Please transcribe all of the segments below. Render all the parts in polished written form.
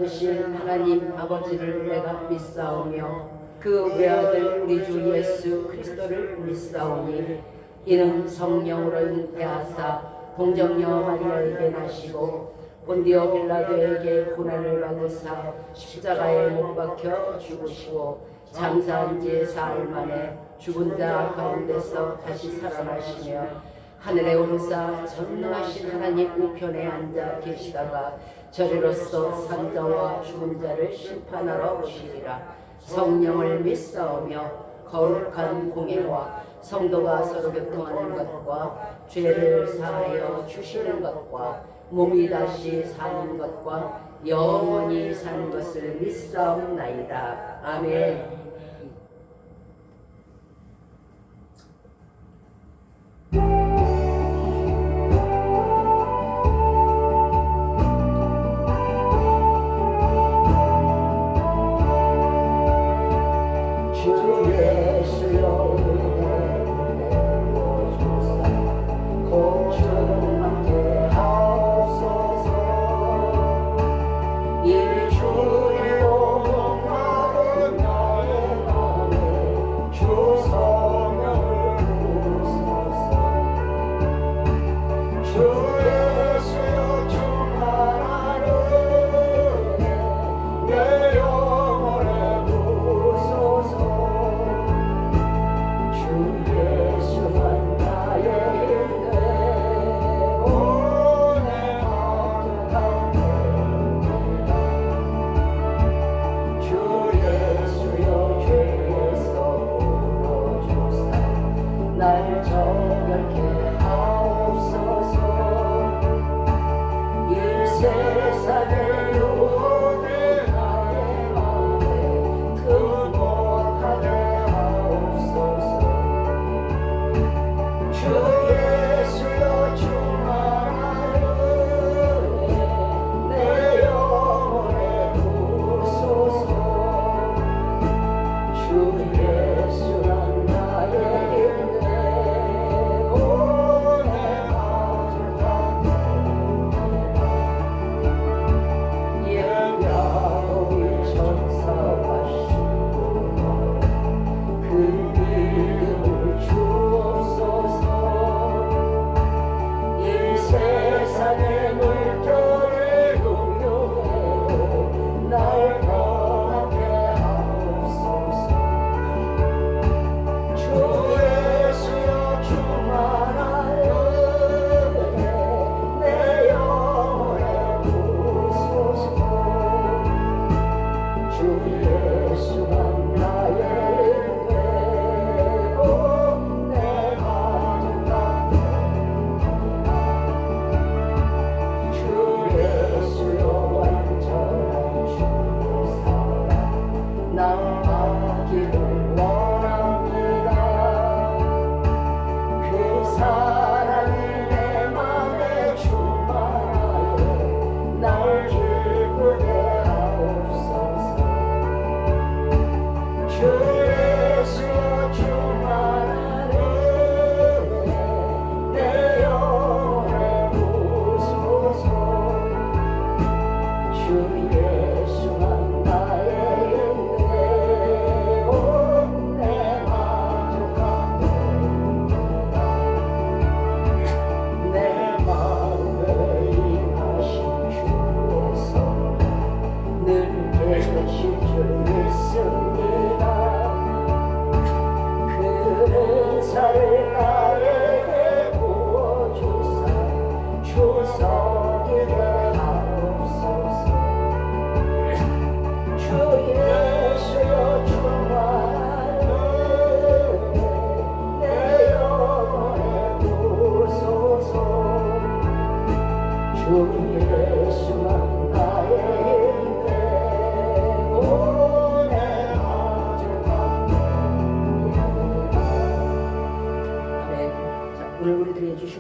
살아계신 하나님 아버지를 내가 믿사오며 그 외아들 우리 주 예수 그리스도를 믿사오니 이는 성령으로 잉태하사 동정녀 마리아에게 나시고 본디오 빌라도에게 고난을 받으사 십자가에 못 박혀 죽으시고 장사한 지 사흘 만에 죽은 자 가운데서 다시 살아나시며 하늘에 오르사 전능하신 하나님 우편에 앉아 계시다가 저리로서 산자와 죽은 자를 심판하러 오시리라. 성령을 믿사오며 거룩한 공예와 성도가 서로 교통하는 것과 죄를 사하여 주시는 것과 몸이 다시 사는 것과 영원히 사는 것을 믿사옵나이다. 아멘.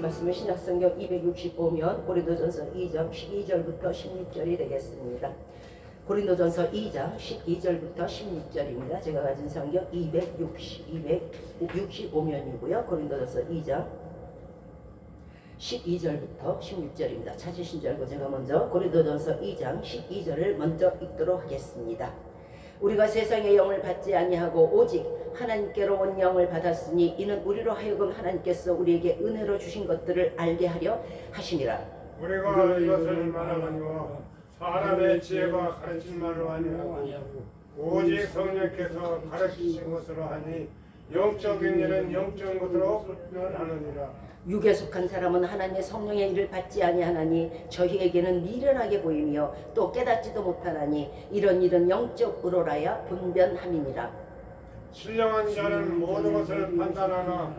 말씀은 신약성경 265면 고린도전서 2장 12절부터 16절이 되겠습니다. 고린도전서 2장 12절부터 16절입니다. 제가 가진 성경 265면이고요. 고린도전서 2장 12절부터 16절입니다. 찾으신 줄 알고 제가 먼저 고린도전서 2장 12절을 먼저 읽도록 하겠습니다. 우리가 세상의 영을 받지 아니하고 오직 하나님께로 온 영을 받았으니 이는 우리로 하여금 하나님께서 우리에게 은혜로 주신 것들을 알게 하려 하심이라. 우리가 이것을 말하거니와 사람의 지혜가 가르친 말로 아니하고 오직 성령께서 가르치신 것으로 하니 영적인 일은 영적인 것으로 하느니라. 육에 속한 사람은 하나님의 성령의 일을 받지 아니하나니 저희에게는 미련하게 보이며 또 깨닫지도 못하나니 이런 일은 영적으로라야 분변함이니라. 신령한 자는 모든 것을 판단하나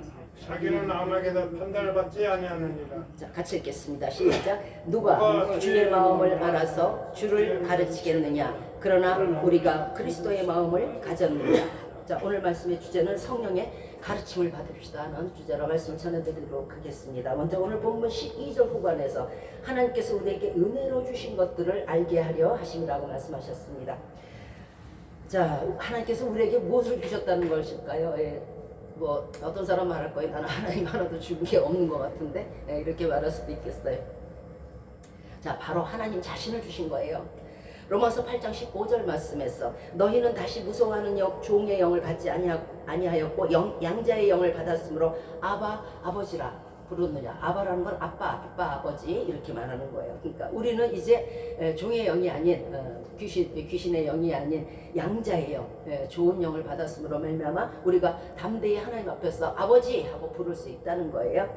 자기는 아무에게도 판단을 받지 아니하느니라. 자, 같이 읽겠습니다. 시작. 누가 주의 마음을 알아서 주를 가르치겠느냐? 그러나 우리가 그리스도의 마음을 가졌느냐? 자, 오늘 말씀의 주제는 성령의 가르침을 받읍시다 하는 주제로 말씀을 전해드리도록 하겠습니다. 먼저 오늘 본문 12절 후반에서 하나님께서 우리에게 은혜로 주신 것들을 알게 하려 하심이라고 말씀하셨습니다. 자, 하나님께서 우리에게 무엇을 주셨다는 것일까요? 예, 뭐 어떤 사람 말할 거예요. 나는 하나님 하나도 준 게 없는 것 같은데, 예, 이렇게 말할 수도 있겠어요. 자, 바로 하나님 자신을 주신 거예요. 로마서 8장 15절 말씀에서 너희는 다시 무서워하는 종의 영을 받지 아니하였고 양자의 영을 받았으므로 아바 아버지라 부르느냐. 아바라는 건 아빠 아버지 이렇게 말하는 거예요. 그러니까 우리는 이제 종의 영이 아닌 귀신의 영이 아닌 양자의 영, 좋은 영을 받았으므로 말미암아 우리가 담대히 하나님 앞에서 아버지 하고 부를 수 있다는 거예요.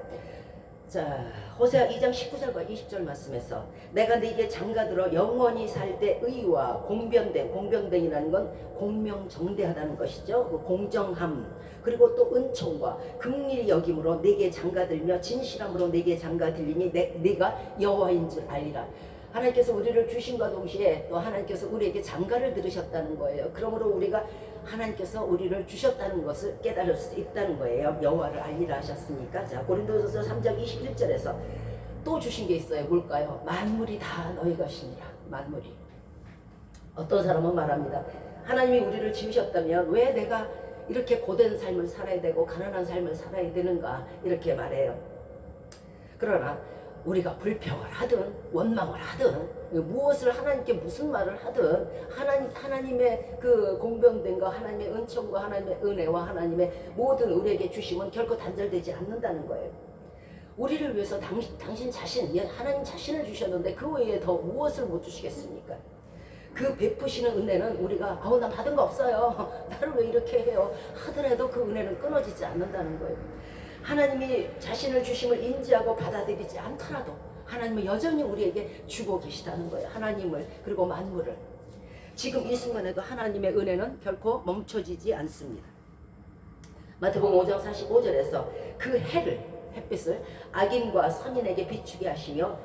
자, 호세아 2장 19절과 20절 말씀에서 내가 네게 장가들어 영원히 살 때 의와 공병됨이라는 건 공명정대하다는 것이죠. 그 공정함 그리고 또 은총과 긍휼히 여김으로 네게 장가들며 진실함으로 네게 장가들리니 네가 여호와인 줄 알리라. 하나님께서 우리를 주신과 동시에 또 하나님께서 우리에게 장가를 들으셨다는 거예요. 그러므로 우리가 하나님께서 우리를 주셨다는 것을 깨달을 수 있다는 거예요. 여호와를 알리라 하셨으니까. 자, 고린도전서 3장 21절에서 또 주신 게 있어요. 뭘까요? 만물이 다 너희 것이니라. 만물이. 어떤 사람은 말합니다. 하나님이 우리를 지으셨다면 왜 내가 이렇게 고된 삶을 살아야 되고 가난한 삶을 살아야 되는가 이렇게 말해요. 그러나 우리가 불평을 하든 원망을 하든 무엇을 하나님께 무슨 말을 하든 하나님의 그 공병됨과 하나님의 은총과 하나님의 은혜와 하나님의 모든 우리에게 주심은 결코 단절되지 않는다는 거예요. 우리를 위해서 당신 자신, 하나님 자신을 주셨는데 그 외에 더 무엇을 못 주시겠습니까? 그 베푸시는 은혜는 우리가 나 받은 거 없어요. 나를 왜 이렇게 해요? 하더라도 그 은혜는 끊어지지 않는다는 거예요. 하나님이 자신을 주심을 인지하고 받아들이지 않더라도 하나님은 여전히 우리에게 주고 계시다는 거예요. 하나님을 그리고 만물을. 지금 이 순간에도 하나님의 은혜는 결코 멈춰지지 않습니다. 마태복음 5장 45절에서 그 햇빛을 악인과 선인에게 비추게 하시며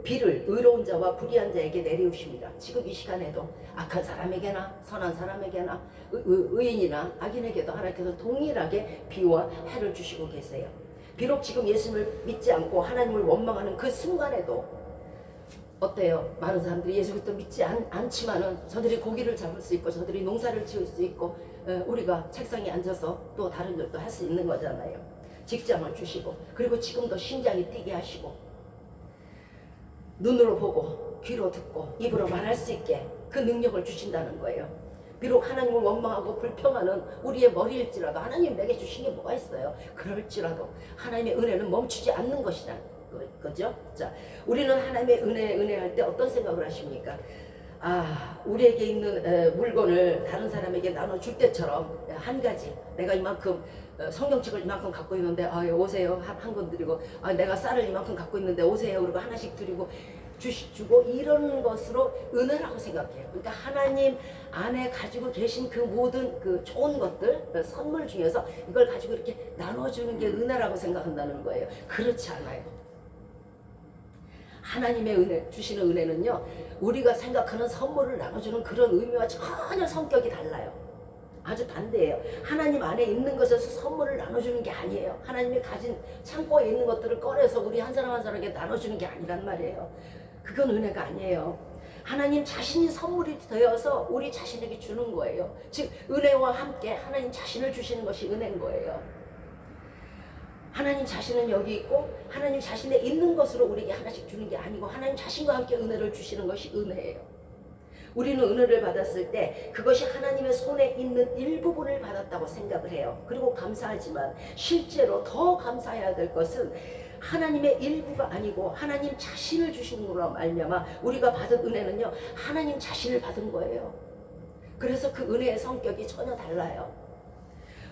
비를 의로운 자와 불의한 자에게 내리우십니다. 지금 이 시간에도 악한 사람에게나 선한 사람에게나 의인이나 악인에게도 하나님께서 동일하게 비와 해를 주시고 계세요. 비록 지금 예수님을 믿지 않고 하나님을 원망하는 그 순간에도 어때요? 많은 사람들이 예수 그리스도 믿지 않지만은 저들이 고기를 잡을 수 있고 저들이 농사를 지을 수 있고 우리가 책상에 앉아서 또 다른 일도 할 수 있는 거잖아요. 직장을 주시고 그리고 지금도 심장이 뛰게 하시고 눈으로 보고 귀로 듣고 입으로 말할 수 있게 그 능력을 주신다는 거예요. 비록 하나님을 원망하고 불평하는 우리의 머리일지라도 하나님 내게 주신 게 뭐가 있어요? 그럴지라도 하나님의 은혜는 멈추지 않는 것이다. 그죠? 자, 우리는 하나님의 은혜할 때 어떤 생각을 하십니까? 우리에게 있는 물건을 다른 사람에게 나눠줄 때처럼 한 가지 내가 이만큼 성경책을 이만큼 갖고 있는데 오세요 한 권 드리고 내가 쌀을 이만큼 갖고 있는데 오세요 그리고 하나씩 드리고 주고 이런 것으로 은혜라고 생각해요. 그러니까 하나님 안에 가지고 계신 그 모든 그 좋은 것들 선물 중에서 이걸 가지고 이렇게 나눠주는 게 은혜라고 생각한다는 거예요. 그렇지 않아요. 하나님의 은혜, 주시는 은혜는요, 우리가 생각하는 선물을 나눠주는 그런 의미와 전혀 성격이 달라요. 아주 반대예요. 하나님 안에 있는 것에서 선물을 나눠주는 게 아니에요. 하나님이 가진 창고에 있는 것들을 꺼내서 우리 한 사람 한 사람에게 나눠주는 게 아니란 말이에요. 그건 은혜가 아니에요. 하나님 자신이 선물이 되어서 우리 자신에게 주는 거예요. 즉 은혜와 함께 하나님 자신을 주시는 것이 은혜인 거예요. 하나님 자신은 여기 있고 하나님 자신에 있는 것으로 우리에게 하나씩 주는 게 아니고 하나님 자신과 함께 은혜를 주시는 것이 은혜예요. 우리는 은혜를 받았을 때 그것이 하나님의 손에 있는 일부분을 받았다고 생각을 해요. 그리고 감사하지만 실제로 더 감사해야 될 것은 하나님의 일부가 아니고 하나님 자신을 주시는 걸로 말미암아 우리가 받은 은혜는요, 하나님 자신을 받은 거예요. 그래서 그 은혜의 성격이 전혀 달라요.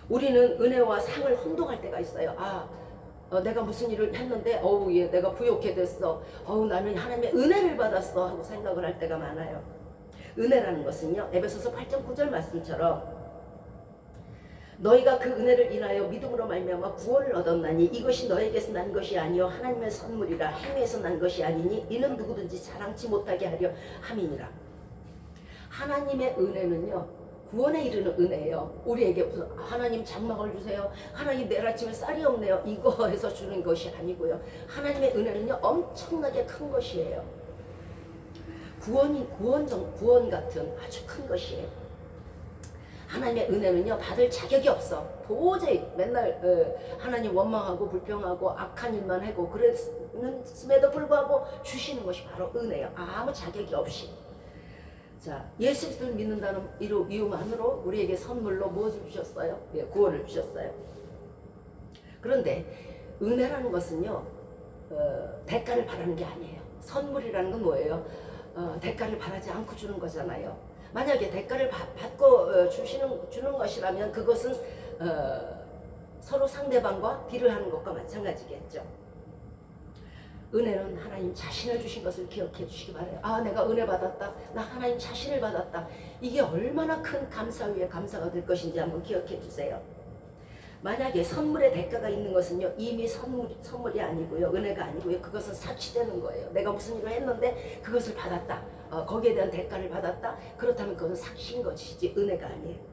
우리는 은혜와 상을 혼동할 때가 있어요. 내가 무슨 일을 했는데 내가 부욕해 됐어. 나는 하나님의 은혜를 받았어 하고 생각을 할 때가 많아요. 은혜라는 것은요, 에베소서 8장 9절 말씀처럼 너희가 그 은혜를 인하여 믿음으로 말미암아 구원을 얻었나니 이것이 너에게서 난 것이 아니요 하나님의 선물이라 행위에서 난 것이 아니니 이는 누구든지 자랑치 못하게 하려 함이니라. 하나님의 은혜는요, 구원에 이르는 은혜예요. 우리에게 무슨 하나님 장막을 주세요, 하나님 내일 아침에 쌀이 없네요, 이거 해서 주는 것이 아니고요. 하나님의 은혜는요, 엄청나게 큰 것이에요. 구원 같은 아주 큰 것이에요. 하나님의 은혜는요, 받을 자격이 없어. 도저히 맨날 하나님 원망하고 불평하고 악한 일만 하고 그랬음에도 불구하고 주시는 것이 바로 은혜예요. 아무 자격이 없이. 자, 예수 그리스도를 믿는다는 이유만으로 우리에게 선물로 무엇을 주셨어요? 구원을 주셨어요. 그런데 은혜라는 것은요, 대가를 바라는 게 아니에요. 선물이라는 건 뭐예요? 대가를 바라지 않고 주는 거잖아요. 만약에 대가를 받고 주는 것이라면 그것은 서로 상대방과 딜을 하는 것과 마찬가지겠죠. 은혜는 하나님 자신을 주신 것을 기억해 주시기 바라요. 내가 은혜 받았다, 나 하나님 자신을 받았다, 이게 얼마나 큰 감사 위에 감사가 될 것인지 한번 기억해 주세요. 만약에 선물의 대가가 있는 것은요, 이미 선물이 아니고요, 은혜가 아니고요, 그것은 사치되는 거예요. 내가 무슨 일을 했는데 그것을 받았다, 거기에 대한 대가를 받았다, 그렇다면 그것은 삭신 것이지 은혜가 아니에요.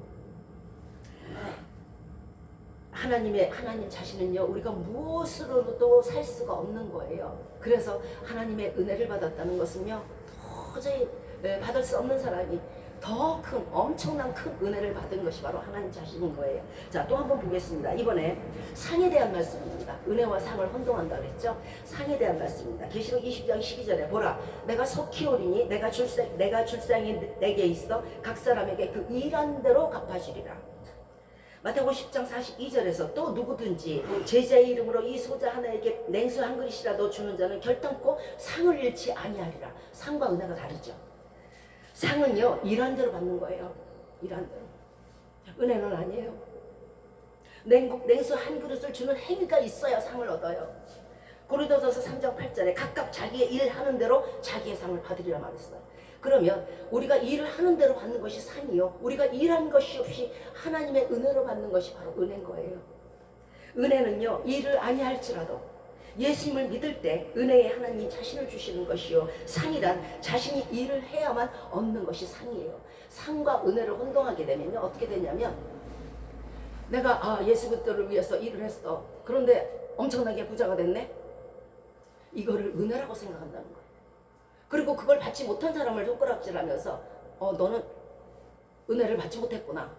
하나님 자신은요, 우리가 무엇으로도 살 수가 없는 거예요. 그래서 하나님의 은혜를 받았다는 것은요, 도저히 받을 수 없는 사람이 더 큰, 엄청난 큰 은혜를 받은 것이 바로 하나님 자신인 거예요. 자, 또 한번 보겠습니다. 이번에 상에 대한 말씀입니다. 은혜와 상을 혼동한다 그랬죠? 상에 대한 말씀입니다. 계시록 20장 12절에 보라, 내가 속히 오리니 내가 줄상이 내게 있어 각 사람에게 그 일한 대로 갚아주리라. 마태복음 10장 42절에서 또 누구든지 제자의 이름으로 이 소자 하나에게 냉수 한 그릇이라도 주는 자는 결단코 상을 잃지 아니하리라. 상과 은혜가 다르죠. 상은요, 일한 대로 받는 거예요. 일한 대로. 은혜는 아니에요. 냉수 한 그릇을 주는 행위가 있어야 상을 얻어요. 고린도전서 3장 8절에 각각 자기의 일 하는 대로 자기의 상을 받으리라 말했어요. 그러면 우리가 일을 하는 대로 받는 것이 상이요, 우리가 일한 것이 없이 하나님의 은혜로 받는 것이 바로 은혜인 거예요. 은혜는요, 일을 아니할지라도 예수님을 믿을 때 은혜의 하나님 자신을 주시는 것이요, 상이란 자신이 일을 해야만 얻는 것이 상이에요. 상과 은혜를 혼동하게 되면요, 어떻게 되냐면, 내가 예수 그리스도를 위해서 일을 했어. 그런데 엄청나게 부자가 됐네. 이거를 은혜라고 생각한다는 거예요. 그리고 그걸 받지 못한 사람을 손가락질하면서 너는 은혜를 받지 못했구나.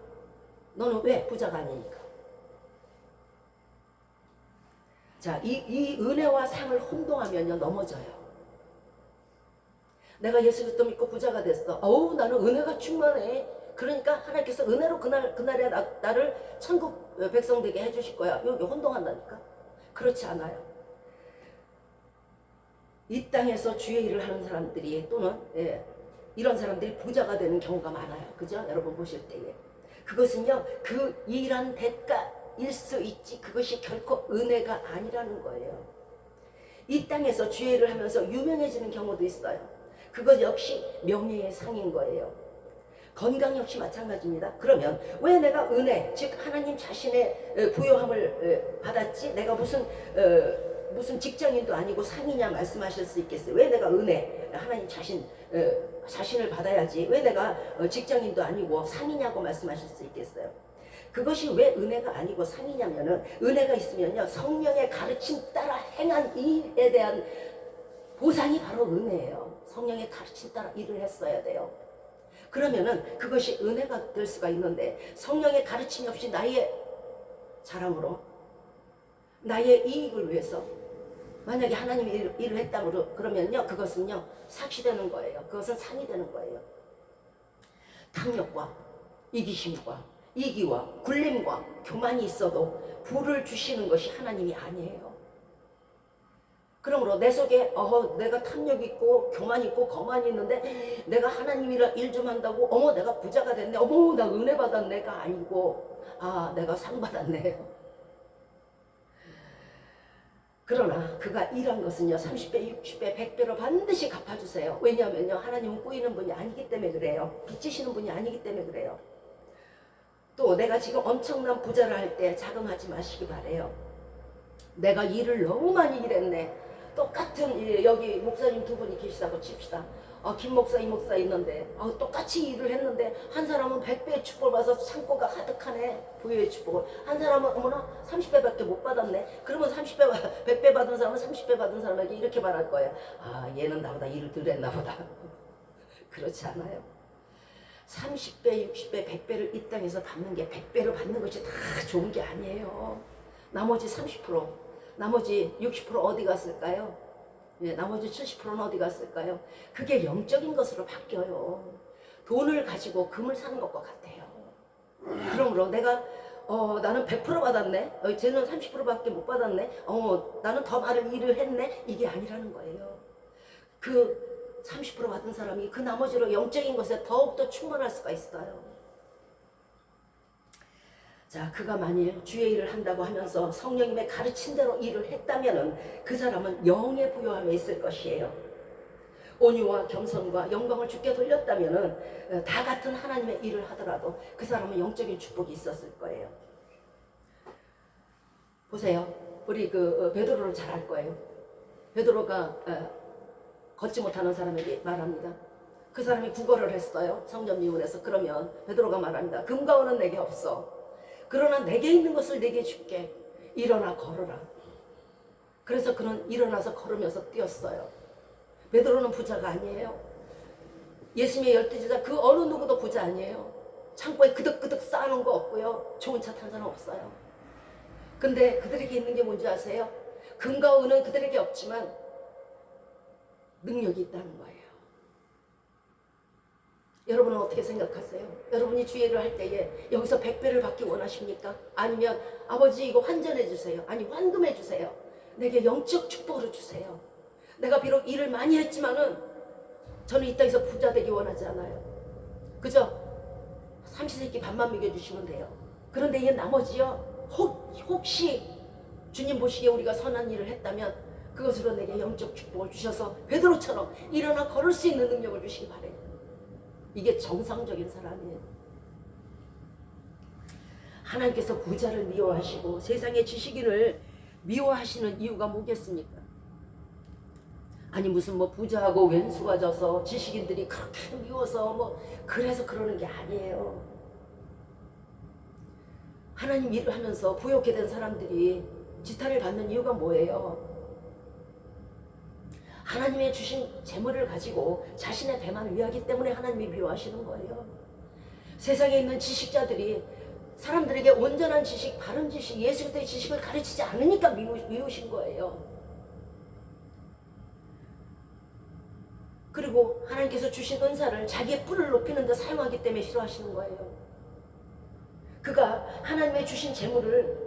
너는 왜 부자가 아니니까. 자, 이 은혜와 상을 혼동하면요, 넘어져요. 내가 예수 그리스도 믿고 부자가 됐어. 나는 은혜가 충만해. 그러니까 하나님께서 은혜로 그날에 나를 천국 백성 되게 해주실 거야. 여기 혼동한다니까. 그렇지 않아요. 이 땅에서 주의 일을 하는 사람들이 또는 이런 사람들이 부자가 되는 경우가 많아요. 그죠? 여러분 보실 때에. 그것은요, 그 일한 대가일 수 있지 그것이 결코 은혜가 아니라는 거예요. 이 땅에서 주의 일을 하면서 유명해지는 경우도 있어요. 그것 역시 명예의 상인 거예요. 건강 역시 마찬가지입니다. 그러면 왜 내가 은혜, 즉 하나님 자신의 부요함을 받았지? 내가 무슨 직장인도 아니고 상이냐 말씀하실 수 있겠어요. 왜 내가 은혜, 하나님 자신을 받아야지 왜 내가 직장인도 아니고 상이냐고 말씀하실 수 있겠어요. 그것이 왜 은혜가 아니고 상이냐면은, 은혜가 있으면요, 성령의 가르침 따라 행한 일에 대한 보상이 바로 은혜예요. 성령의 가르침 따라 일을 했어야 돼요. 그러면은 그것이 은혜가 될 수가 있는데, 성령의 가르침이 없이 나의 자랑으로 나의 이익을 위해서 만약에 하나님이 일을 했다 그러면요, 그것은요 삭시되는 거예요. 그것은 상이 되는 거예요. 탐욕과 이기심과 이기와 굴림과 교만이 있어도 부를 주시는 것이 하나님이 아니에요. 그러므로 내 속에 내가 탐욕 있고 교만 있고 거만이 있는데 내가 하나님이라 일 좀 한다고 내가 부자가 됐네, 나 은혜 받았네가 아니고 내가 상 받았네요. 그러나 그가 일한 것은요 30배, 60배, 100배로 반드시 갚아주세요. 왜냐하면요 하나님은 꾸이는 분이 아니기 때문에 그래요. 빚지시는 분이 아니기 때문에 그래요. 또 내가 지금 엄청난 부자를 할 때 자긍하지 마시기 바래요. 내가 일을 너무 많이 일했네. 똑같은 여기 목사님 두 분이 계시다고 칩시다. 김 목사, 이 목사 있는데 똑같이 일을 했는데 한 사람은 100배의 축복을 받아서 창고가 가득하네, 부유의 축복을. 한 사람은 30배밖에 못 받았네. 그러면 100배 받은 사람은 30배 받은 사람에게 이렇게 말할 거예요. 얘는 나보다 일을 덜 했나 보다. 그렇지 않아요. 30배, 60배, 100배를 이 땅에서 받는 게 100배를 받는 것이 다 좋은 게 아니에요. 나머지 30%, 나머지 60% 어디 갔을까요? 나머지 70%는 어디 갔을까요? 그게 영적인 것으로 바뀌어요. 돈을 가지고 금을 사는 것과 같아요. 그러므로 내가 나는 100% 받았네, 쟤는 30%밖에 못 받았네, 나는 더 많은 일을 했네, 이게 아니라는 거예요. 그 30% 받은 사람이 그 나머지로 영적인 것에 더욱더 충만할 수가 있어요. 자, 그가 만일 주의 일을 한다고 하면서 성령님의 가르친 대로 일을 했다면 그 사람은 영의 부요함에 있을 것이에요. 온유와 겸손과 영광을 주께 돌렸다면 다 같은 하나님의 일을 하더라도 그 사람은 영적인 축복이 있었을 거예요. 보세요. 우리 베드로를 잘 알 거예요. 베드로가 걷지 못하는 사람에게 말합니다. 그 사람이 구걸을 했어요. 성전 미문에서. 그러면 베드로가 말합니다. 금과 은은 내게 없어. 그러나 내게 있는 것을 내게 줄게. 일어나 걸어라. 그래서 그는 일어나서 걸으면서 뛰었어요. 베드로는 부자가 아니에요. 예수님의 12제자 그 어느 누구도 부자 아니에요. 창고에 그득그득 쌓아놓은 거 없고요. 좋은 차 탄 사람 없어요. 근데 그들에게 있는 게 뭔지 아세요? 금과 은은 그들에게 없지만 능력이 있다는 거예요. 여러분은 어떻게 생각하세요? 여러분이 주의를 할 때에 여기서 100배를 받기 원하십니까? 아니면 아버지 이거 환전해 주세요. 아니 환금해 주세요. 내게 영적 축복으로 주세요. 내가 비록 일을 많이 했지만은 저는 이 땅에서 부자 되기 원하지 않아요. 그죠? 삼시세끼 밥만 먹여주시면 돼요. 그런데 이 나머지요, 혹시 주님 보시기에 우리가 선한 일을 했다면 그것으로 내게 영적 축복을 주셔서 베드로처럼 일어나 걸을 수 있는 능력을 주시기 바래요. 이게 정상적인 사람이에요. 하나님께서 부자를 미워하시고 세상의 지식인을 미워하시는 이유가 뭐겠습니까? 아니 무슨 부자하고 왼수가 져서 지식인들이 그렇게 미워서 그래서 그러는 게 아니에요. 하나님 일을 하면서 부욕해 된 사람들이 지탄을 받는 이유가 뭐예요? 하나님의 주신 재물을 가지고 자신의 배만 위하기 때문에 하나님이 미워하시는 거예요. 세상에 있는 지식자들이 사람들에게 온전한 지식, 바른 지식, 예수 그리스도의 지식을 가르치지 않으니까 미우신 거예요. 그리고 하나님께서 주신 은사를 자기의 뿔을 높이는 데 사용하기 때문에 싫어하시는 거예요. 그가 하나님의 주신 재물을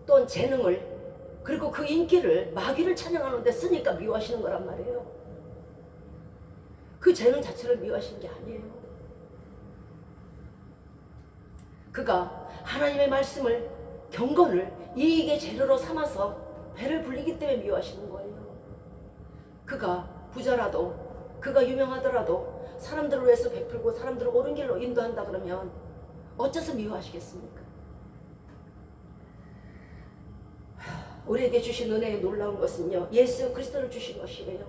또는 재능을 그리고 그 인기를 마귀를 찬양하는 데 쓰니까 미워하시는 거란 말이에요. 그 재능 자체를 미워하시는 게 아니에요. 그가 하나님의 말씀을, 경건을 이익의 재료로 삼아서 배를 불리기 때문에 미워하시는 거예요. 그가 부자라도, 그가 유명하더라도 사람들을 위해서 베풀고 사람들을 옳은 길로 인도한다 그러면 어째서 미워하시겠습니까? 우리에게 주신 은혜의 놀라운 것은요, 예수 그리스도를 주신 것이에요.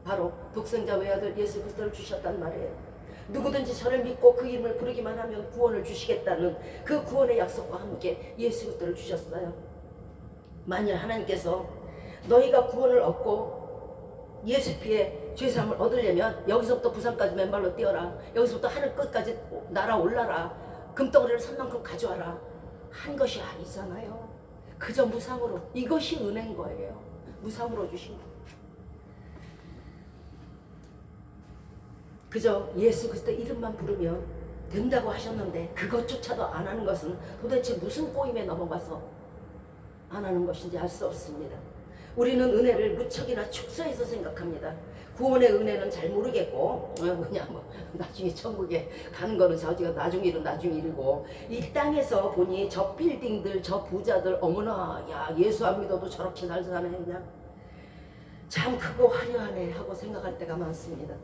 바로 독생자 외아들 예수 그리스도를 주셨단 말이에요. 누구든지 저를 믿고 그 이름을 부르기만 하면 구원을 주시겠다는 그 구원의 약속과 함께 예수 그리스도를 주셨어요. 만일 하나님께서 너희가 구원을 얻고 예수 피에 죄사함을 얻으려면 여기서부터 부산까지 맨발로 뛰어라, 여기서부터 하늘 끝까지 날아올라라, 금덩어리를 산 만큼 가져와라 한 것이 아니잖아요. 그저 무상으로. 이것이 은혜인 거예요. 무상으로 주신 거. 그저 예수 그리스도 이름만 부르면 된다고 하셨는데 그것조차도 안 하는 것은 도대체 무슨 꼬임에 넘어가서 안 하는 것인지 알 수 없습니다. 우리는 은혜를 무척이나 축소해서 생각합니다. 구원의 은혜는 잘 모르겠고 그냥 뭐 나중에 천국에 가는 거는 저지가 나중 일이고 이 땅에서 보니 저 빌딩들 저 부자들 어머나 야 예수 안 믿어도 저렇게 잘 사네 그냥 참 크고 화려하네 하고 생각할 때가 많습니다.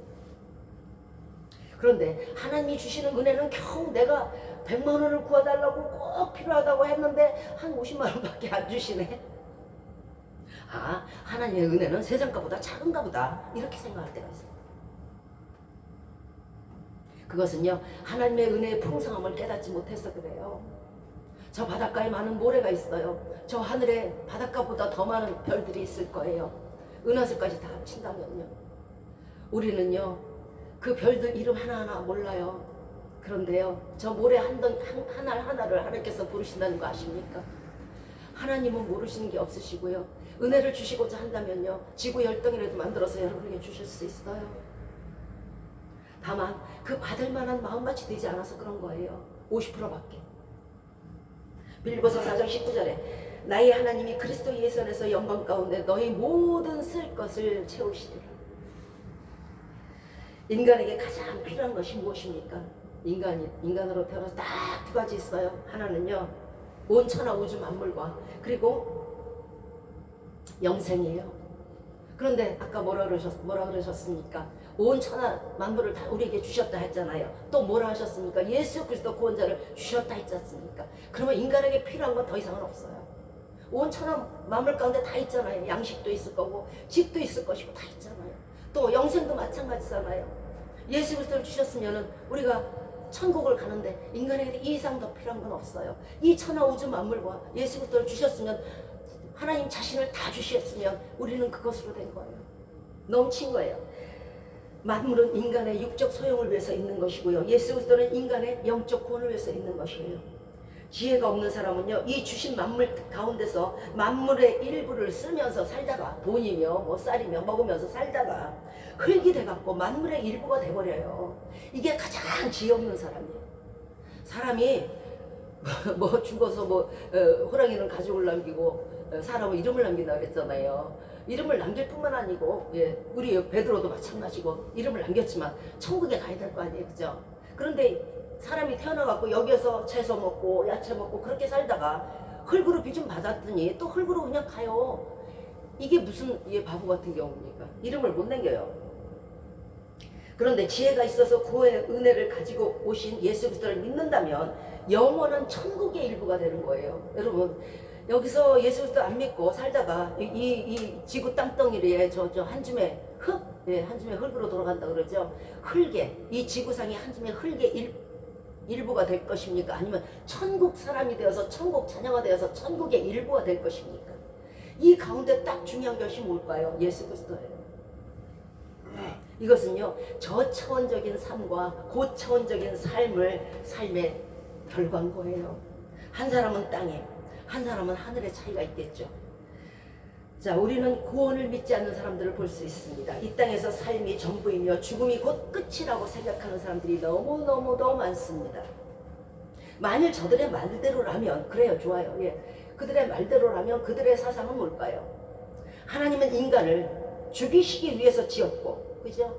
그런데 하나님이 주시는 은혜는 겨우 내가 100만 원을 구해달라고 꼭 필요하다고 했는데 한 50만 원밖에 안 주시네. 아, 하나님의 은혜는 세상가보다 작은가 보다 이렇게 생각할 때가 있어요. 그것은요 하나님의 은혜의 풍성함을 깨닫지 못해서 그래요. 저 바닷가에 많은 모래가 있어요. 저 하늘에 바닷가보다 더 많은 별들이 있을 거예요. 은하수까지 다 합친다면요. 우리는요 그 별들 이름 하나하나 몰라요. 그런데요 저 모래 하나를 하나님께서 부르신다는 거 아십니까? 하나님은 모르시는 게 없으시고요. 은혜를 주시고자 한다면요 지구 10덩이라도 만들어서 여러분에게 주실 수 있어요. 다만 그 받을 만한 마음밭이 되지 않아서 그런 거예요. 50%밖에. 빌립보서 4장 19절에 나의 하나님이 그리스도 예수 안에서 영광 가운데 너희 모든 쓸 것을 채우시리라. 인간에게 가장 필요한 것이 무엇입니까? 인간으로 태어나서 딱 두 가지 있어요. 하나는요 온 천하 우주 만물과 그리고 영생이에요. 그런데 아까 뭐라 그러셨습니까? 온 천하 만물을 다 우리에게 주셨다 했잖아요. 또 뭐라 하셨습니까? 예수 그리스도 구원자를 주셨다 했지 않습니까? 그러면 인간에게 필요한 건 더 이상은 없어요. 온 천하 만물 가운데 다 있잖아요. 양식도 있을 거고 집도 있을 것이고 다 있잖아요. 또 영생도 마찬가지잖아요. 예수 그리스도를 주셨으면 우리가 천국을 가는데 인간에게 이 이상 더 필요한 건 없어요. 이 천하 우주 만물과 예수 그리스도를 주셨으면 하나님 자신을 다 주셨으면 우리는 그것으로 된 거예요. 넘친 거예요. 만물은 인간의 육적 소용을 위해서 있는 것이고요. 예수 그리스도는 인간의 영적 구원을 위해서 있는 것이에요. 지혜가 없는 사람은요 이 주신 만물 가운데서 만물의 일부를 쓰면서 살다가 돈이며 뭐 쌀이며 먹으면서 살다가 흙이 돼갖고 만물의 일부가 돼버려요. 이게 가장 지혜 없는 사람이에요. 사람이 뭐 죽어서 호랑이는 가족을 남기고 사람은 이름을 남긴다 그랬잖아요. 이름을 남길 뿐만 아니고 우리 베드로도 마찬가지고 이름을 남겼지만 천국에 가야 될 거 아니에요. 그죠? 그런데 사람이 태어나갖고 여기서 채소 먹고 야채 먹고 그렇게 살다가 흙으로 빚좀 받았더니 또 흙으로 그냥 가요. 이게 무슨 바보 같은 경우입니까? 이름을 못 남겨요. 그런데 지혜가 있어서 구원의 은혜를 가지고 오신 예수 그리스도를 믿는다면 영원한 천국의 일부가 되는 거예요. 여러분 여기서 예수 그리스도 안 믿고 살다가 이 지구 땅덩이리에 저 한 줌의 흙, 한 줌의 흙으로 돌아간다 그러죠. 흙에 이 지구상이 한 줌의 흙의 일부가 될 것입니까? 아니면 천국 사람이 되어서 천국 자녀가 되어서 천국의 일부가 될 것입니까? 이 가운데 딱 중요한 것이 뭘까요? 예수 그리스도예요. 이것은요 저차원적인 삶과 고차원적인 삶의 결과인 거예요. 한 사람은 땅에 한 사람은 하늘의 차이가 있겠죠. 자, 우리는 구원을 믿지 않는 사람들을 볼 수 있습니다. 이 땅에서 삶이 전부이며 죽음이 곧 끝이라고 생각하는 사람들이 너무너무도 많습니다. 만일 저들의 말대로라면 그래요, 좋아요. 그들의 말대로라면 그들의 사상은 뭘까요? 하나님은 인간을 죽이시기 위해서 지었고, 그죠?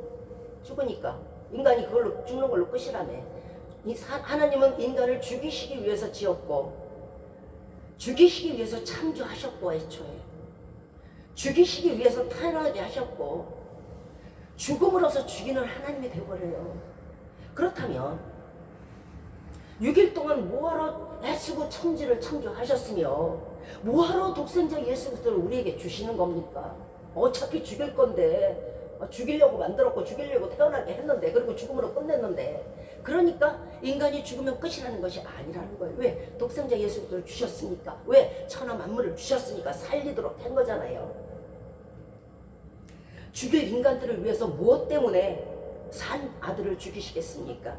죽으니까 인간이 그걸로 죽는 걸로 끝이라며. 하나님은 인간을 죽이시기 위해서 지었고, 죽이시기 위해서 창조하셨고, 애초에 죽이시기 위해서 태어나게 하셨고, 죽음으로써 죽이는 하나님이 되어버려요. 그렇다면 6일 동안 뭐하러 애쓰고 천지를 창조하셨으며 뭐하러 독생자 예수 그리스도를 우리에게 주시는 겁니까? 어차피 죽일 건데, 죽이려고 만들었고 죽이려고 태어나게 했는데, 그리고 죽음으로 끝냈는데, 그러니까 인간이 죽으면 끝이라는 것이 아니라는 거예요. 왜? 독생자 예수 그리스도를 주셨으니까. 왜? 천하 만물을 주셨으니까 살리도록 한 거잖아요. 죽일 인간들을 위해서 무엇 때문에 산 아들을 죽이시겠습니까?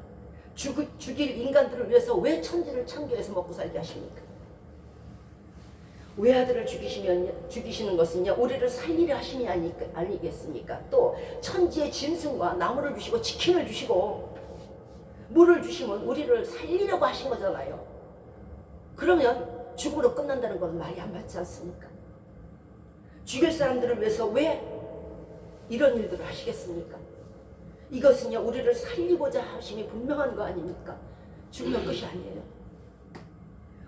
죽일 인간들을 위해서 왜 천지를 창조해서 먹고 살게 하십니까? 외아들을 죽이시는 것은요 우리를 살리려 하심이 아니겠습니까? 또 천지의 짐승과 나무를 주시고 치킨을 주시고 물을 주시면 우리를 살리려고 하신 거잖아요. 그러면 죽음으로 끝난다는 건 말이 안 맞지 않습니까? 죽일 사람들을 위해서 왜 이런 일들을 하시겠습니까? 이것은요 우리를 살리고자 하심이 분명한 거 아닙니까? 죽으면 끝이 아니에요.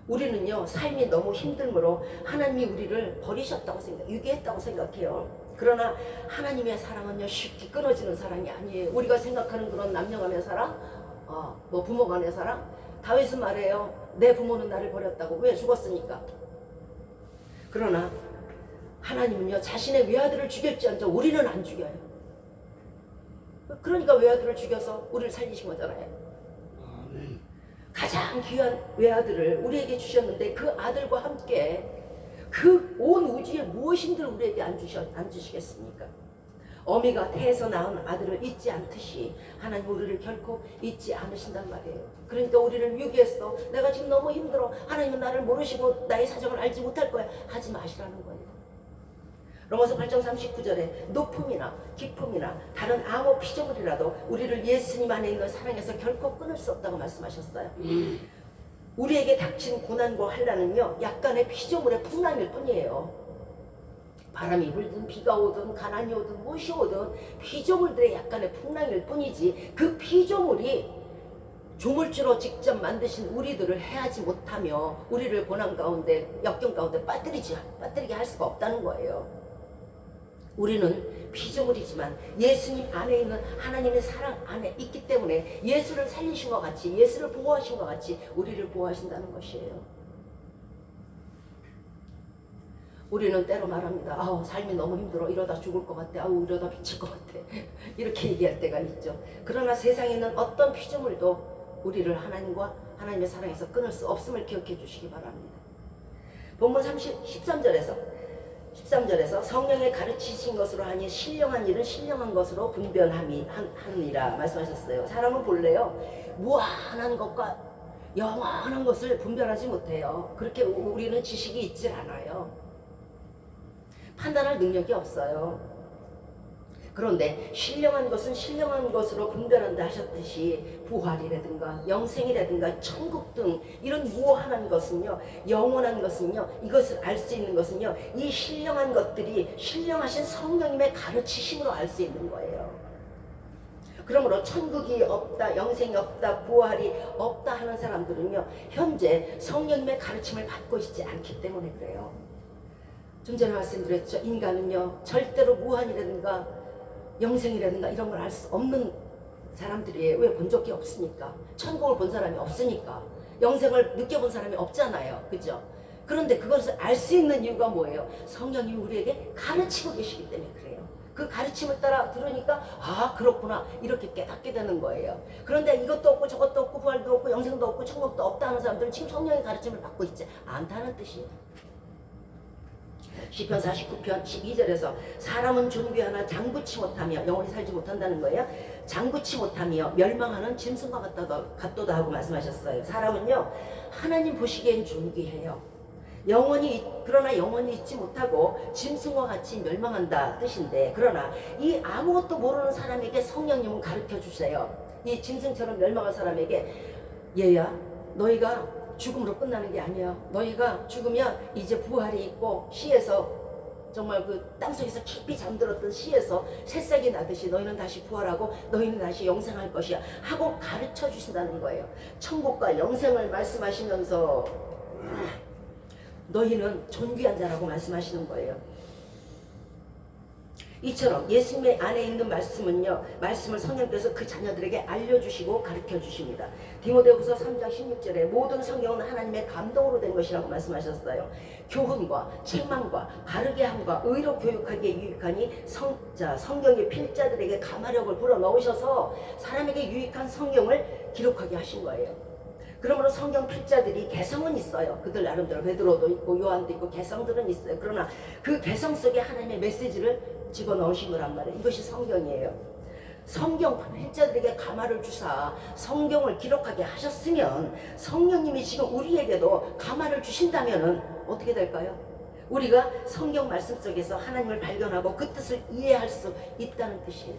우리는요 삶이 너무 힘들므로 하나님이 우리를 버리셨다고 유기했다고 생각해요. 그러나 하나님의 사랑은요 쉽게 끊어지는 사랑이 아니에요. 우리가 생각하는 그런 남녀 간의 사랑, 뭐 부모 간의 사랑. 다윗은 말해요. 내 부모는 나를 버렸다고. 왜? 죽었으니까. 그러나 하나님은요 자신의 외아들을 죽일지언정 우리는 안 죽여요. 그러니까 외아들을 죽여서 우리를 살리신 거잖아요. 가장 귀한 외아들을 우리에게 주셨는데 그 아들과 함께 그 온 우주에 무엇인들 우리에게 안 주시겠습니까? 어미가 태에서 낳은 아들을 잊지 않듯이 하나님 우리를 결코 잊지 않으신단 말이에요. 그러니까 우리를 유기했어. 내가 지금 너무 힘들어. 하나님은 나를 모르시고 나의 사정을 알지 못할 거야. 하지 마시라는 거예요. 로마서 8장 39절에 높음이나 깊음이나 다른 아무 피조물이라도 우리를 예수님 안에 있는 사랑에서 결코 끊을 수 없다고 말씀하셨어요. 우리에게 닥친 고난과 환난은요 약간의 피조물의 풍랑일 뿐이에요. 바람이 불든 비가 오든 가난이 오든 무엇이 오든 피조물들의 약간의 풍랑일 뿐이지 그 피조물이 조물주로 직접 만드신 우리들을 해하지 못하며 우리를 고난 가운데 역경 가운데 빠뜨리게 할 수가 없다는 거예요. 우리는 피조물이지만 예수님 안에 있는 하나님의 사랑 안에 있기 때문에 예수를 살리신 것 같이 예수를 보호하신 것 같이 우리를 보호하신다는 것이에요. 우리는 때로 말합니다. 삶이 너무 힘들어. 이러다 죽을 것 같아. 이러다 미칠 것 같아. 이렇게 얘기할 때가 있죠. 그러나 세상에 있는 어떤 피조물도 우리를 하나님과 하나님의 사랑에서 끊을 수 없음을 기억해 주시기 바랍니다. 본문 13절에서 성령의 가르치신 것으로 하니 신령한 일은 신령한 것으로 분별하니라 말씀하셨어요. 사람은 본래요 무한한 것과 영원한 것을 분별하지 못해요. 그렇게 우리는 지식이 있질 않아요. 판단할 능력이 없어요. 그런데 신령한 것은 신령한 것으로 분별한다 하셨듯이 부활이라든가 영생이라든가 천국 등 이런 무한한 것은요 영원한 것은요 이것을 알 수 있는 것은요 이 신령한 것들이 신령하신 성령님의 가르치심으로 알 수 있는 거예요. 그러므로 천국이 없다, 영생이 없다, 부활이 없다 하는 사람들은요 현재 성령님의 가르침을 받고 있지 않기 때문에 그래요. 좀 전에 말씀드렸죠. 인간은요 절대로 무한이라든가 영생이라든가 이런 걸 알 수 없는 사람들이에요. 왜? 본 적이 없으니까. 천국을 본 사람이 없으니까. 영생을 느껴본 사람이 없잖아요. 그죠? 그런데 그것을 알 수 있는 이유가 뭐예요? 성령님이 우리에게 가르치고 계시기 때문에 그래요. 그 가르침을 따라 들으니까 그렇구나 이렇게 깨닫게 되는 거예요. 그런데 이것도 없고 저것도 없고 부활도 없고 영생도 없고 천국도 없다 하는 사람들은 지금 성령의 가르침을 받고 있지 않다는 뜻이에요. 시편 49편 12절에서 사람은 존귀하나 장구치 못하며 영원히 살지 못한다는 거예요. 장구치 못하며 멸망하는 짐승과 같도다 하고 말씀하셨어요. 사람은요 하나님 보시기엔 존귀해요. 그러나 영원히 있지 못하고 짐승과 같이 멸망한다 뜻인데, 그러나 이 아무것도 모르는 사람에게 성령님은 가르쳐 주세요. 이 짐승처럼 멸망한 사람에게 얘야 너희가 죽음으로 끝나는 게 아니야. 너희가 죽으면 이제 부활이 있고 시에서 정말 그 땅속에서 깊이 잠들었던 시에서 새싹이 나듯이 너희는 다시 부활하고 너희는 다시 영생할 것이야 하고 가르쳐 주신다는 거예요. 천국과 영생을 말씀하시면서 너희는 존귀한 자라고 말씀하시는 거예요. 이처럼 예수님의 안에 있는 말씀은요, 말씀을 성령께서 그 자녀들에게 알려주시고 가르쳐 주십니다. 디모데후서 3장 16절에 모든 성경은 하나님의 감동으로 된 것이라고 말씀하셨어요. 교훈과 책망과 바르게 함과 의로 교육하기에 유익하니 성경의 필자들에게 감화력을 불어넣으셔서 사람에게 유익한 성경을 기록하게 하신 거예요. 그러므로 성경 필자들이 개성은 있어요. 그들 나름대로 베드로도 있고 요한도 있고 개성들은 있어요. 그러나 그 개성 속에 하나님의 메시지를 집어넣으신 거란 말이에요. 이것이 성경이에요. 성경 필자들에게 감화를 주사 성경을 기록하게 하셨으면 성령님이 지금 우리에게도 감화를 주신다면 어떻게 될까요? 우리가 성경 말씀 속에서 하나님을 발견하고 그 뜻을 이해할 수 있다는 뜻이에요.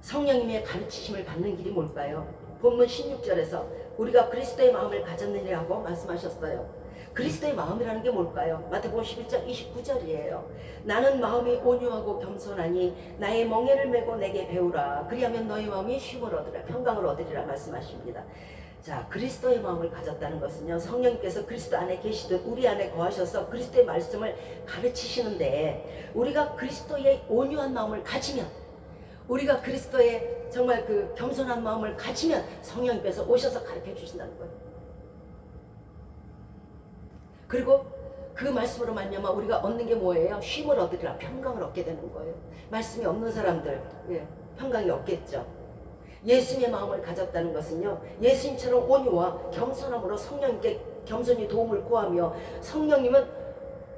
성령님의 가르치심을 받는 길이 뭘까요? 본문 16절에서 우리가 그리스도의 마음을 가졌느냐고 말씀하셨어요. 그리스도의 마음이라는 게 뭘까요? 마태복음 11장 29절이에요. 나는 마음이 온유하고 겸손하니 나의 멍에를 메고 내게 배우라. 그리하면 너희 마음이 쉼을 얻으라, 평강을 얻으리라 말씀하십니다. 자, 그리스도의 마음을 가졌다는 것은요, 성령님께서 그리스도 안에 계시듯 우리 안에 거하셔서 그리스도의 말씀을 가르치시는데, 우리가 그리스도의 온유한 마음을 가지면, 우리가 그리스도의 정말 그 겸손한 마음을 가지면 성령님께서 오셔서 가르쳐 주신다는 거예요. 그리고 그 말씀으로 말미암아 우리가 얻는 게 뭐예요? 쉼을 얻으리라, 평강을 얻게 되는 거예요. 말씀이 없는 사람들, 평강이 없겠죠. 예수님의 마음을 가졌다는 것은요, 예수님처럼 온유와 겸손함으로 성령님께 겸손히 도움을 구하며, 성령님은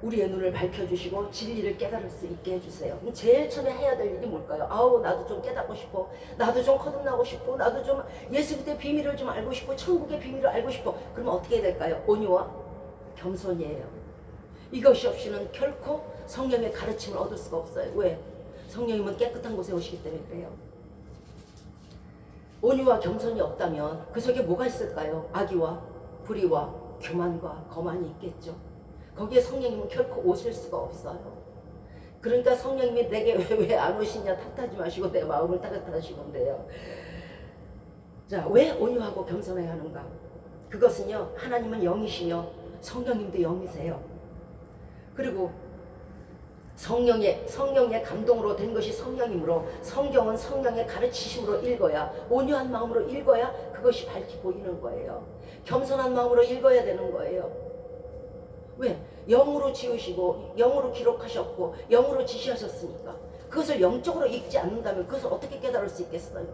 우리의 눈을 밝혀주시고 진리를 깨달을 수 있게 해주세요. 그럼 제일 처음에 해야 될 일이 뭘까요? 아우, 나도 좀 깨닫고 싶어, 나도 좀 거듭나고 싶어, 나도 좀 예수 그리스도의 비밀을 좀 알고 싶어, 천국의 비밀을 알고 싶어. 그러면 어떻게 해야 될까요? 온유와 겸손이에요. 이것이 없이는 결코 성령의 가르침을 얻을 수가 없어요. 왜? 성령님은 깨끗한 곳에 오시기 때문에 그래요. 온유와 겸손이 없다면 그 속에 뭐가 있을까요? 악의와 불의와 교만과 거만이 있겠죠. 거기에 성령님은 결코 오실 수가 없어요. 그러니까 성령님이 내게 왜 안 오시냐 탓하지 마시고 내 마음을 따뜻하시면 돼요. 자, 왜 온유하고 겸손해야 하는가? 그것은요, 하나님은 영이시며 성령님도 영이세요. 그리고 성령의 감동으로 된 것이 성령이므로, 성경은 성령의 가르치심으로 읽어야, 온유한 마음으로 읽어야 그것이 밝히 보이는 거예요. 겸손한 마음으로 읽어야 되는 거예요. 왜? 영으로 지으시고 영으로 기록하셨고 영으로 지시하셨으니까. 그것을 영적으로 읽지 않는다면 그것을 어떻게 깨달을 수 있겠어요?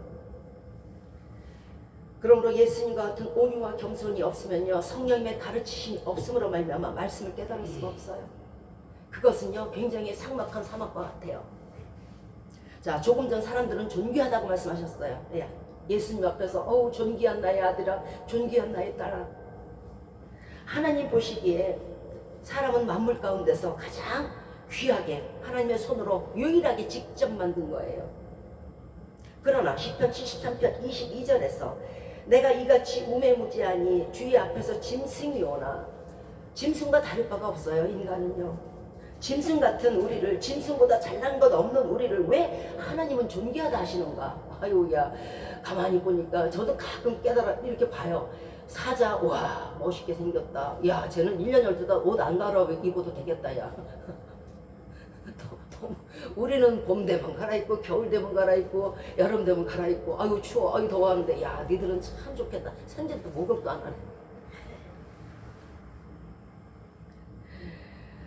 그러므로 예수님과 같은 온유와 겸손이 없으면요, 성령님의 가르치심이 없음으로 말미암아 말씀을 깨달을 수가 없어요. 그것은요, 굉장히 삭막한 사막과 같아요. 자, 조금 전 사람들은 존귀하다고 말씀하셨어요. 예수님 앞에서 어우, 존귀한 나의 아들아, 존귀한 나의 딸아. 하나님 보시기에 사람은 만물 가운데서 가장 귀하게 하나님의 손으로 유일하게 직접 만든 거예요. 그러나 시편 73편 22절에서 내가 이같이 우매무지하니 주의 앞에서 짐승이 오나. 짐승과 다를 바가 없어요. 인간은요, 짐승 같은 우리를, 짐승보다 잘난 것 없는 우리를 왜 하나님은 존귀하다 하시는가? 아유야, 가만히 보니까 저도 가끔 깨달아 이렇게 봐요. 사자, 와 멋있게 생겼다. 야, 쟤는 1년 12달 옷 안 갈아입어도 되겠다. 야, 우리는 봄 되면 갈아입고, 겨울 되면 갈아입고, 여름 되면 갈아입고, 아유 추워, 아유 더워하는데, 야, 니들은 참 좋겠다. 생전도 목욕도 안 하네.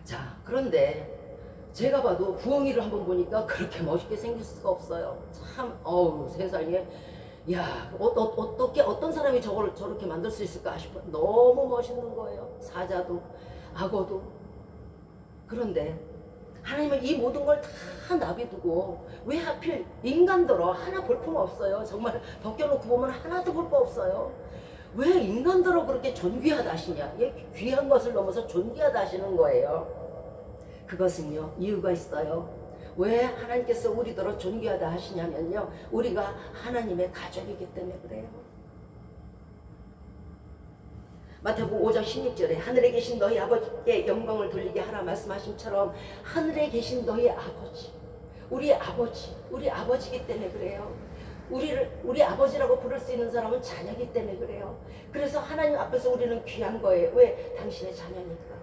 자, 그런데 제가 봐도 부엉이를 한번 보니까 그렇게 멋있게 생길 수가 없어요. 참, 어우, 세상에, 야, 어떻게 어떤 사람이 저걸 저렇게 만들 수 있을까 싶어. 너무 멋있는 거예요. 사자도, 악어도. 그런데 하나님은 이 모든 걸 다 나비두고 왜 하필 인간들어 하나 볼품 없어요. 정말 벗겨놓고 보면 하나도 볼 거 없어요. 왜 인간들어 그렇게 존귀하다 하시냐? 귀한 것을 넘어서 존귀하다 하시는 거예요. 그것은요, 이유가 있어요. 왜 하나님께서 우리더러 존귀하다 하시냐면요, 우리가 하나님의 가족이기 때문에 그래요. 마태복음 5장 16절에 하늘에 계신 너희 아버지께 영광을 돌리게 하라 말씀하심처럼, 하늘에 계신 너희 아버지, 우리 아버지, 우리 아버지이기 때문에 그래요. 우리 아버지라고 부를 수 있는 사람은 자녀이기 때문에 그래요. 그래서 하나님 앞에서 우리는 귀한 거예요. 왜? 당신의 자녀니까.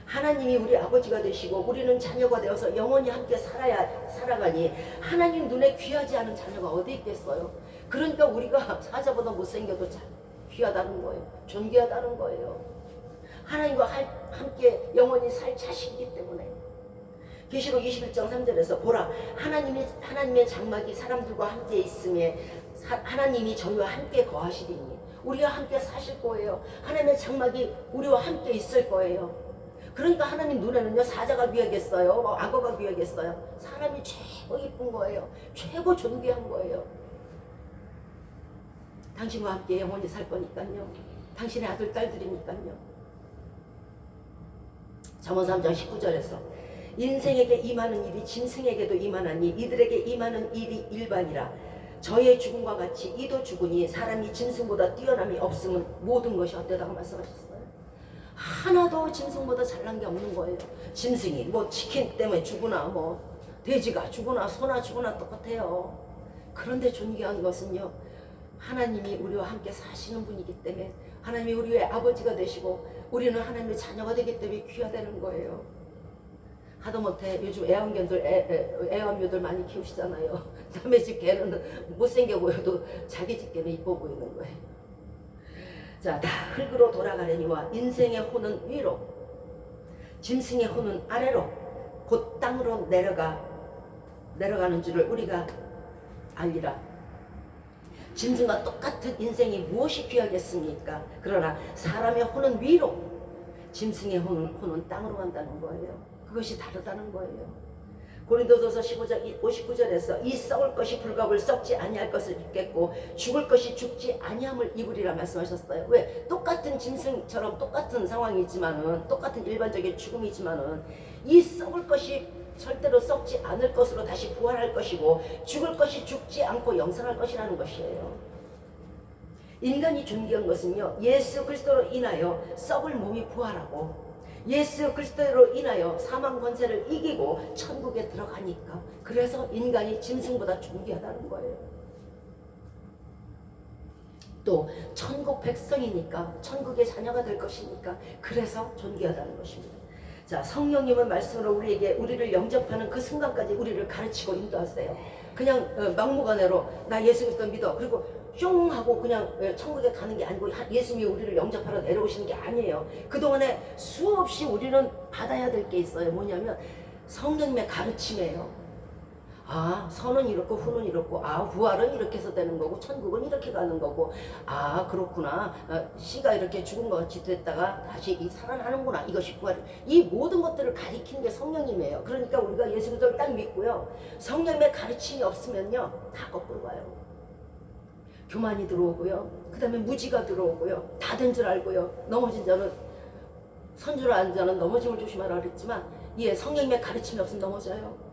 하나님이 우리 아버지가 되시고 우리는 자녀가 되어서 영원히 함께 살아가니 하나님 눈에 귀하지 않은 자녀가 어디 있겠어요? 그러니까 우리가 사자보다 못생겨도 귀하다는 거예요. 존귀하다는 거예요. 하나님과 함께 영원히 살 자식이기 때문에. 계시록 21장 3절에서 보라, 하나님의 장막이 사람들과 함께 있음에 하나님이 저희와 함께 거하시리니. 우리와 함께 사실 거예요. 하나님의 장막이 우리와 함께 있을 거예요. 그러니까 하나님 눈에는요, 사자가 귀하겠어요, 악어가 귀하겠어요. 사람이 최고 이쁜 거예요. 최고 존귀한 거예요. 당신과 함께 영원히 살 거니까요. 당신의 아들 딸들이니까요. 잠언 3장 19절에서 인생에게 임하는 일이 짐승에게도 임하나니 이들에게 임하는 일이 일반이라. 저의 죽음과 같이 이도 죽으니 사람이 짐승보다 뛰어남이 없으면 모든 것이 어때다고 말씀하셨어요. 하나도 짐승보다 잘난 게 없는 거예요. 짐승이 뭐 치킨 때문에 죽으나 뭐 돼지가 죽으나 소나 죽으나 똑같아요. 그런데 존귀한 것은요, 하나님이 우리와 함께 사시는 분이기 때문에, 하나님이 우리의 아버지가 되시고 우리는 하나님의 자녀가 되기 때문에 귀하다는 거예요. 하다못해 요즘 애완묘들 많이 키우시잖아요. 남의 집 개는 못생겨 보여도 자기 집 개는 이뻐 보이는 거예요. 자, 다 흙으로 돌아가려니와 인생의 혼은 위로, 짐승의 혼은 아래로, 곧 땅으로 내려가는 줄을 우리가 알리라. 짐승과 똑같은 인생이 무엇이 귀하겠습니까? 그러나 사람의 혼은 위로, 짐승의 혼은 땅으로 간다는 거예요. 그것이 다르다는 거예요. 고린도전서 15장 59절에서 이 썩을 것이 불갑을 썩지 아니할 것을 입겠고 죽을 것이 죽지 아니함을 입으리라 말씀하셨어요. 왜? 똑같은 짐승처럼 똑같은 상황이지만은, 똑같은 일반적인 죽음이지만은, 이 썩을 것이 절대로 썩지 않을 것으로 다시 부활할 것이고 죽을 것이 죽지 않고 영생할 것이라는 것이에요. 인간이 존귀한 것은요, 예수 그리스도로 인하여 썩을 몸이 부활하고 예수 그리스도로 인하여 사망 권세를 이기고 천국에 들어가니까, 그래서 인간이 짐승보다 존귀하다는 거예요. 또 천국 백성이니까, 천국의 자녀가 될 것이니까, 그래서 존귀하다는 것입니다. 자, 성령님은 말씀으로 우리를 영접하는 그 순간까지 우리를 가르치고 인도하세요. 그냥 막무가내로 나 예수 그리스도 믿어, 그리고 쫑 하고 그냥 천국에 가는 게 아니고 예수님이 우리를 영접하러 내려오시는 게 아니에요. 그동안에 수없이 우리는 받아야 될 게 있어요. 뭐냐면 성령님의 가르침이에요. 아, 선은 이렇고 후는 이렇고, 아, 부활은 이렇게 해서 되는 거고 천국은 이렇게 가는 거고, 아, 그렇구나, 씨가 이렇게 죽은 것 같이 됐다가 다시 살아나는구나, 이것이 부활. 이 모든 것들을 가리키는 게 성령님이에요. 그러니까 우리가 예수 그리스도를 딱 믿고요, 성령님의 가르침이 없으면요 다 거꾸로 가요. 교만이 들어오고요, 그 다음에 무지가 들어오고요, 다 된 줄 알고요, 넘어진 자는, 선 줄 아는 자는 넘어짐을 조심하라 그랬지만, 성령님의 가르침이 없으면 넘어져요.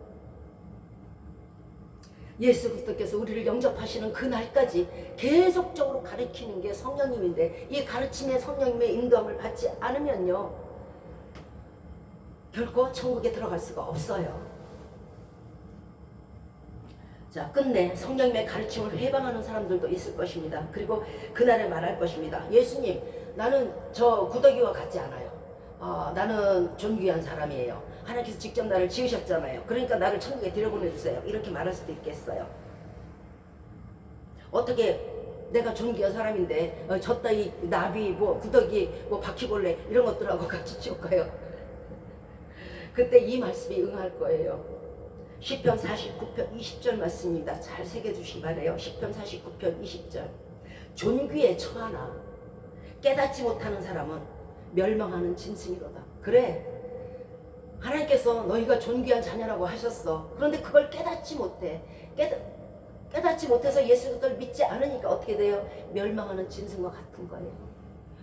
예수 그리스도께서 우리를 영접하시는 그 날까지 계속적으로 가르치는 게 성령님인데, 이 가르침의 성령님의 인도함을 받지 않으면요 결코 천국에 들어갈 수가 없어요. 자, 끝내 성령님의 가르침을 회방하는 사람들도 있을 것입니다. 그리고 그날에 말할 것입니다. 예수님, 나는 저 구더기와 같지 않아요. 나는 존귀한 사람이에요. 하나님께서 직접 나를 지으셨잖아요. 그러니까 나를 천국에 들여보내주세요. 이렇게 말할 수도 있겠어요. 어떻게 내가 존귀한 사람인데 저 따위 나비, 뭐 구더기, 뭐 바퀴벌레 이런 것들하고 같이 지옥가요? 그때 이 말씀이 응할 거예요. 시편 49편 20절 말씀입니다. 잘 새겨주시기 바래요. 시편 49편 20절. 존귀에 처하나 깨닫지 못하는 사람은 멸망하는 짐승이로다. 그래, 하나님께서 너희가 존귀한 자녀라고 하셨어. 그런데 그걸 깨닫지 못해. 깨닫지 못해서 예수 그리스도를 믿지 않으니까 어떻게 돼요? 멸망하는 짐승과 같은 거예요.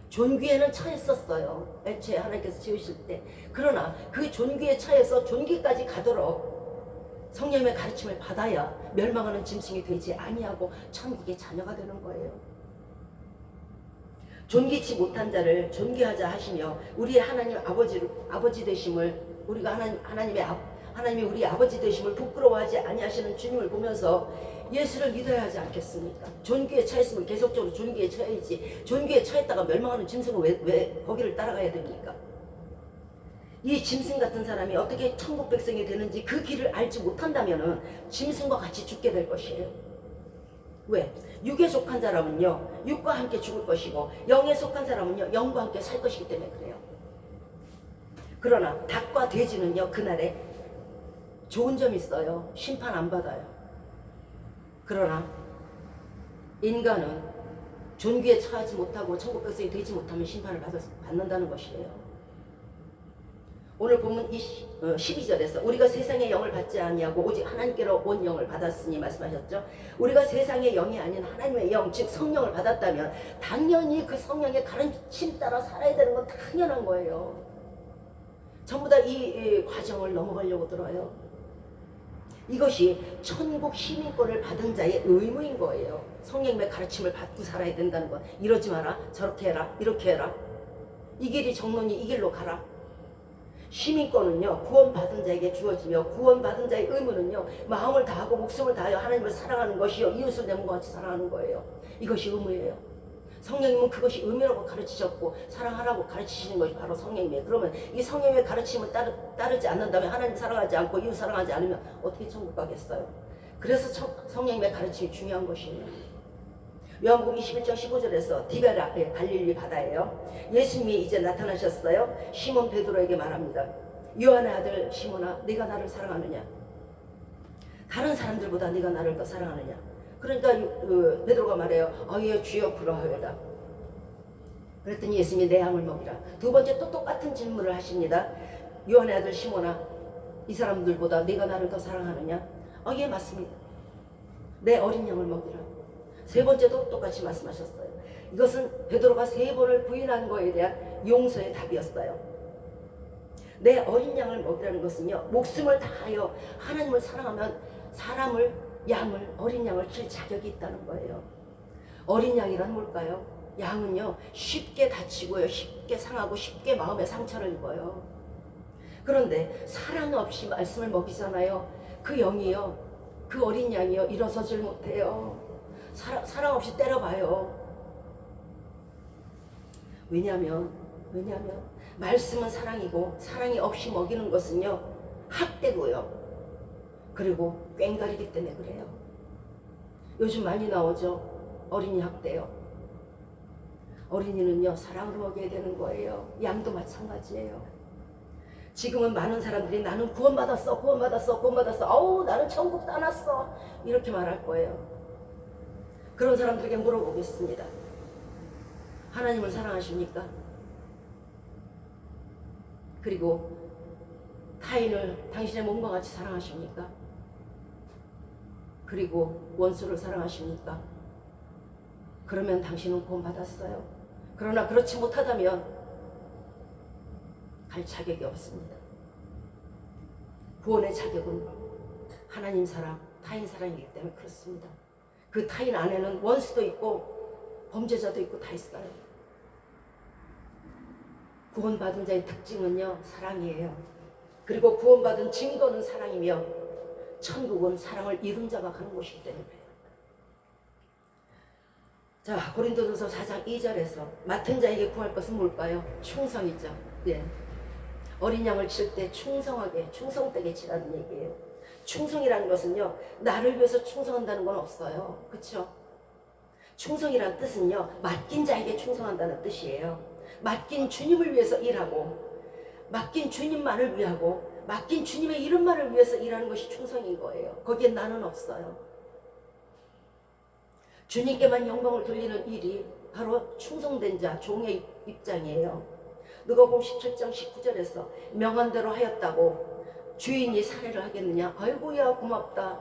존귀에는 처했었어요, 애초에 하나님께서 지으실 때. 그러나 그 존귀에 처해서 존귀까지 가도록 성령님의 가르침을 받아야 멸망하는 짐승이 되지 아니하고 천국의 자녀가 되는 거예요. 존귀치 못한 자를 존귀하자 하시며 우리의 하나님 아버지 되심을, 우리가 하나님이 우리 아버지 되심을 부끄러워하지 아니하시는 주님을 보면서 예수를 믿어야 하지 않겠습니까? 존귀에 처했으면 계속적으로 존귀에 처해야지. 존귀에 처했다가 멸망하는 짐승은 왜 거기를 따라가야 됩니까? 이 짐승 같은 사람이 어떻게 천국 백성이 되는지 그 길을 알지 못한다면 짐승과 같이 죽게 될 것이에요. 왜? 육에 속한 사람은요 육과 함께 죽을 것이고, 영에 속한 사람은요 영과 함께 살 것이기 때문에 그래요. 그러나 닭과 돼지는요 그날에 좋은 점이 있어요. 심판 안 받아요. 그러나 인간은 존귀에 처하지 못하고 천국 백성이 되지 못하면 심판을 받는다는 것이에요. 오늘 보면 12절에서 우리가 세상의 영을 받지 아니하고 오직 하나님께로 온 영을 받았으니 말씀하셨죠. 우리가 세상의 영이 아닌 하나님의 영, 즉 성령을 받았다면 당연히 그 성령의 가르침 따라 살아야 되는 건 당연한 거예요. 전부 다 이 과정을 넘어가려고 들어요. 이것이 천국 시민권을 받은 자의 의무인 거예요. 성령님의 가르침을 받고 살아야 된다는 건, 이러지 마라, 저렇게 해라, 이렇게 해라, 이 길이 정론이 이 길로 가라. 시민권은요 구원받은 자에게 주어지며, 구원받은 자의 의무는요 마음을 다하고 목숨을 다하여 하나님을 사랑하는 것이요 이웃을 내 몸과 같이 사랑하는 거예요. 이것이 의무예요. 성령님은 그것이 의무라고 가르치셨고 사랑하라고 가르치시는 것이 바로 성령님이에요. 그러면 이 성령님의 가르침을 따르지 않는다면, 하나님 사랑하지 않고 이웃 사랑하지 않으면 어떻게 천국 가겠어요? 그래서 성령님의 가르침이 중요한 것이에요. 요한복음 21장 15절에서 디베라 갈릴리 바다예요. 예수님이 이제 나타나셨어요. 시몬 베드로에게 말합니다. 요한의 아들 시몬아, 네가 나를 사랑하느냐? 다른 사람들보다 네가 나를 더 사랑하느냐? 그러니까 베드로가 말해요. 예 주여 그러하여다. 그랬더니 예수님이 내 양을 먹이라. 두 번째 또 똑같은 질문을 하십니다. 요한의 아들 시몬아, 이 사람들보다 네가 나를 더 사랑하느냐? 예 맞습니다. 내 어린 양을 먹이라. 세 번째도 똑같이 말씀하셨어요. 이것은 베드로가 3번을 부인한 거에 대한 용서의 답이었어요. 내 어린 양을 먹이라는 것은요 목숨을 다하여 하나님을 사랑하면 양을 어린 양을 킬 자격이 있다는 거예요. 어린 양이란 뭘까요? 양은요 쉽게 다치고요, 쉽게 상하고 쉽게 마음의 상처를 입어요. 그런데 사랑 없이 말씀을 먹이잖아요. 그 영이요, 그 어린 양이요 일어서질 못해요. 사랑 없이 때려봐요. 왜냐하면 말씀은 사랑이고, 사랑이 없이 먹이는 것은요 학대고요, 그리고 꽹가리기 때문에 그래요. 요즘 많이 나오죠. 어린이 학대요. 어린이는요 사랑으로 먹여야 되는 거예요. 양도 마찬가지예요. 지금은 많은 사람들이 나는 구원받았어 아우 나는 천국 따놨어 이렇게 말할 거예요. 그런 사람들에게 물어보겠습니다. 하나님을 사랑하십니까? 그리고 타인을 당신의 몸과 같이 사랑하십니까? 그리고 원수를 사랑하십니까? 그러면 당신은 구원받았어요. 그러나 그렇지 못하다면 갈 자격이 없습니다. 구원의 자격은 하나님 사랑, 타인 사랑이기 때문에 그렇습니다. 그 타인 안에는 원수도 있고 범죄자도 있고 다 있어요. 구원받은 자의 특징은요 사랑이에요. 그리고 구원받은 증거는 사랑이며, 천국은 사랑을 이룬 자가 가는 곳이기 때문에 그래요. 자, 고린도전서 4장 2절에서 맡은 자에게 구할 것은 뭘까요? 충성이죠. 네. 어린 양을 칠 때 충성하게, 충성되게 치라는 얘기예요. 충성이라는 것은요 나를 위해서 충성한다는 건 없어요. 그렇죠? 충성이란 뜻은요 맡긴 자에게 충성한다는 뜻이에요. 맡긴 주님을 위해서 일하고, 맡긴 주님만을 위하고, 맡긴 주님의 이름만을 위해서 일하는 것이 충성인 거예요. 거기에 나는 없어요. 주님께만 영광을 돌리는 일이 바로 충성된 자, 종의 입장이에요. 누가복음 17장 19절에서 명한 대로 하였다고 주인이 살해를 하겠느냐? 아이고야 고맙다.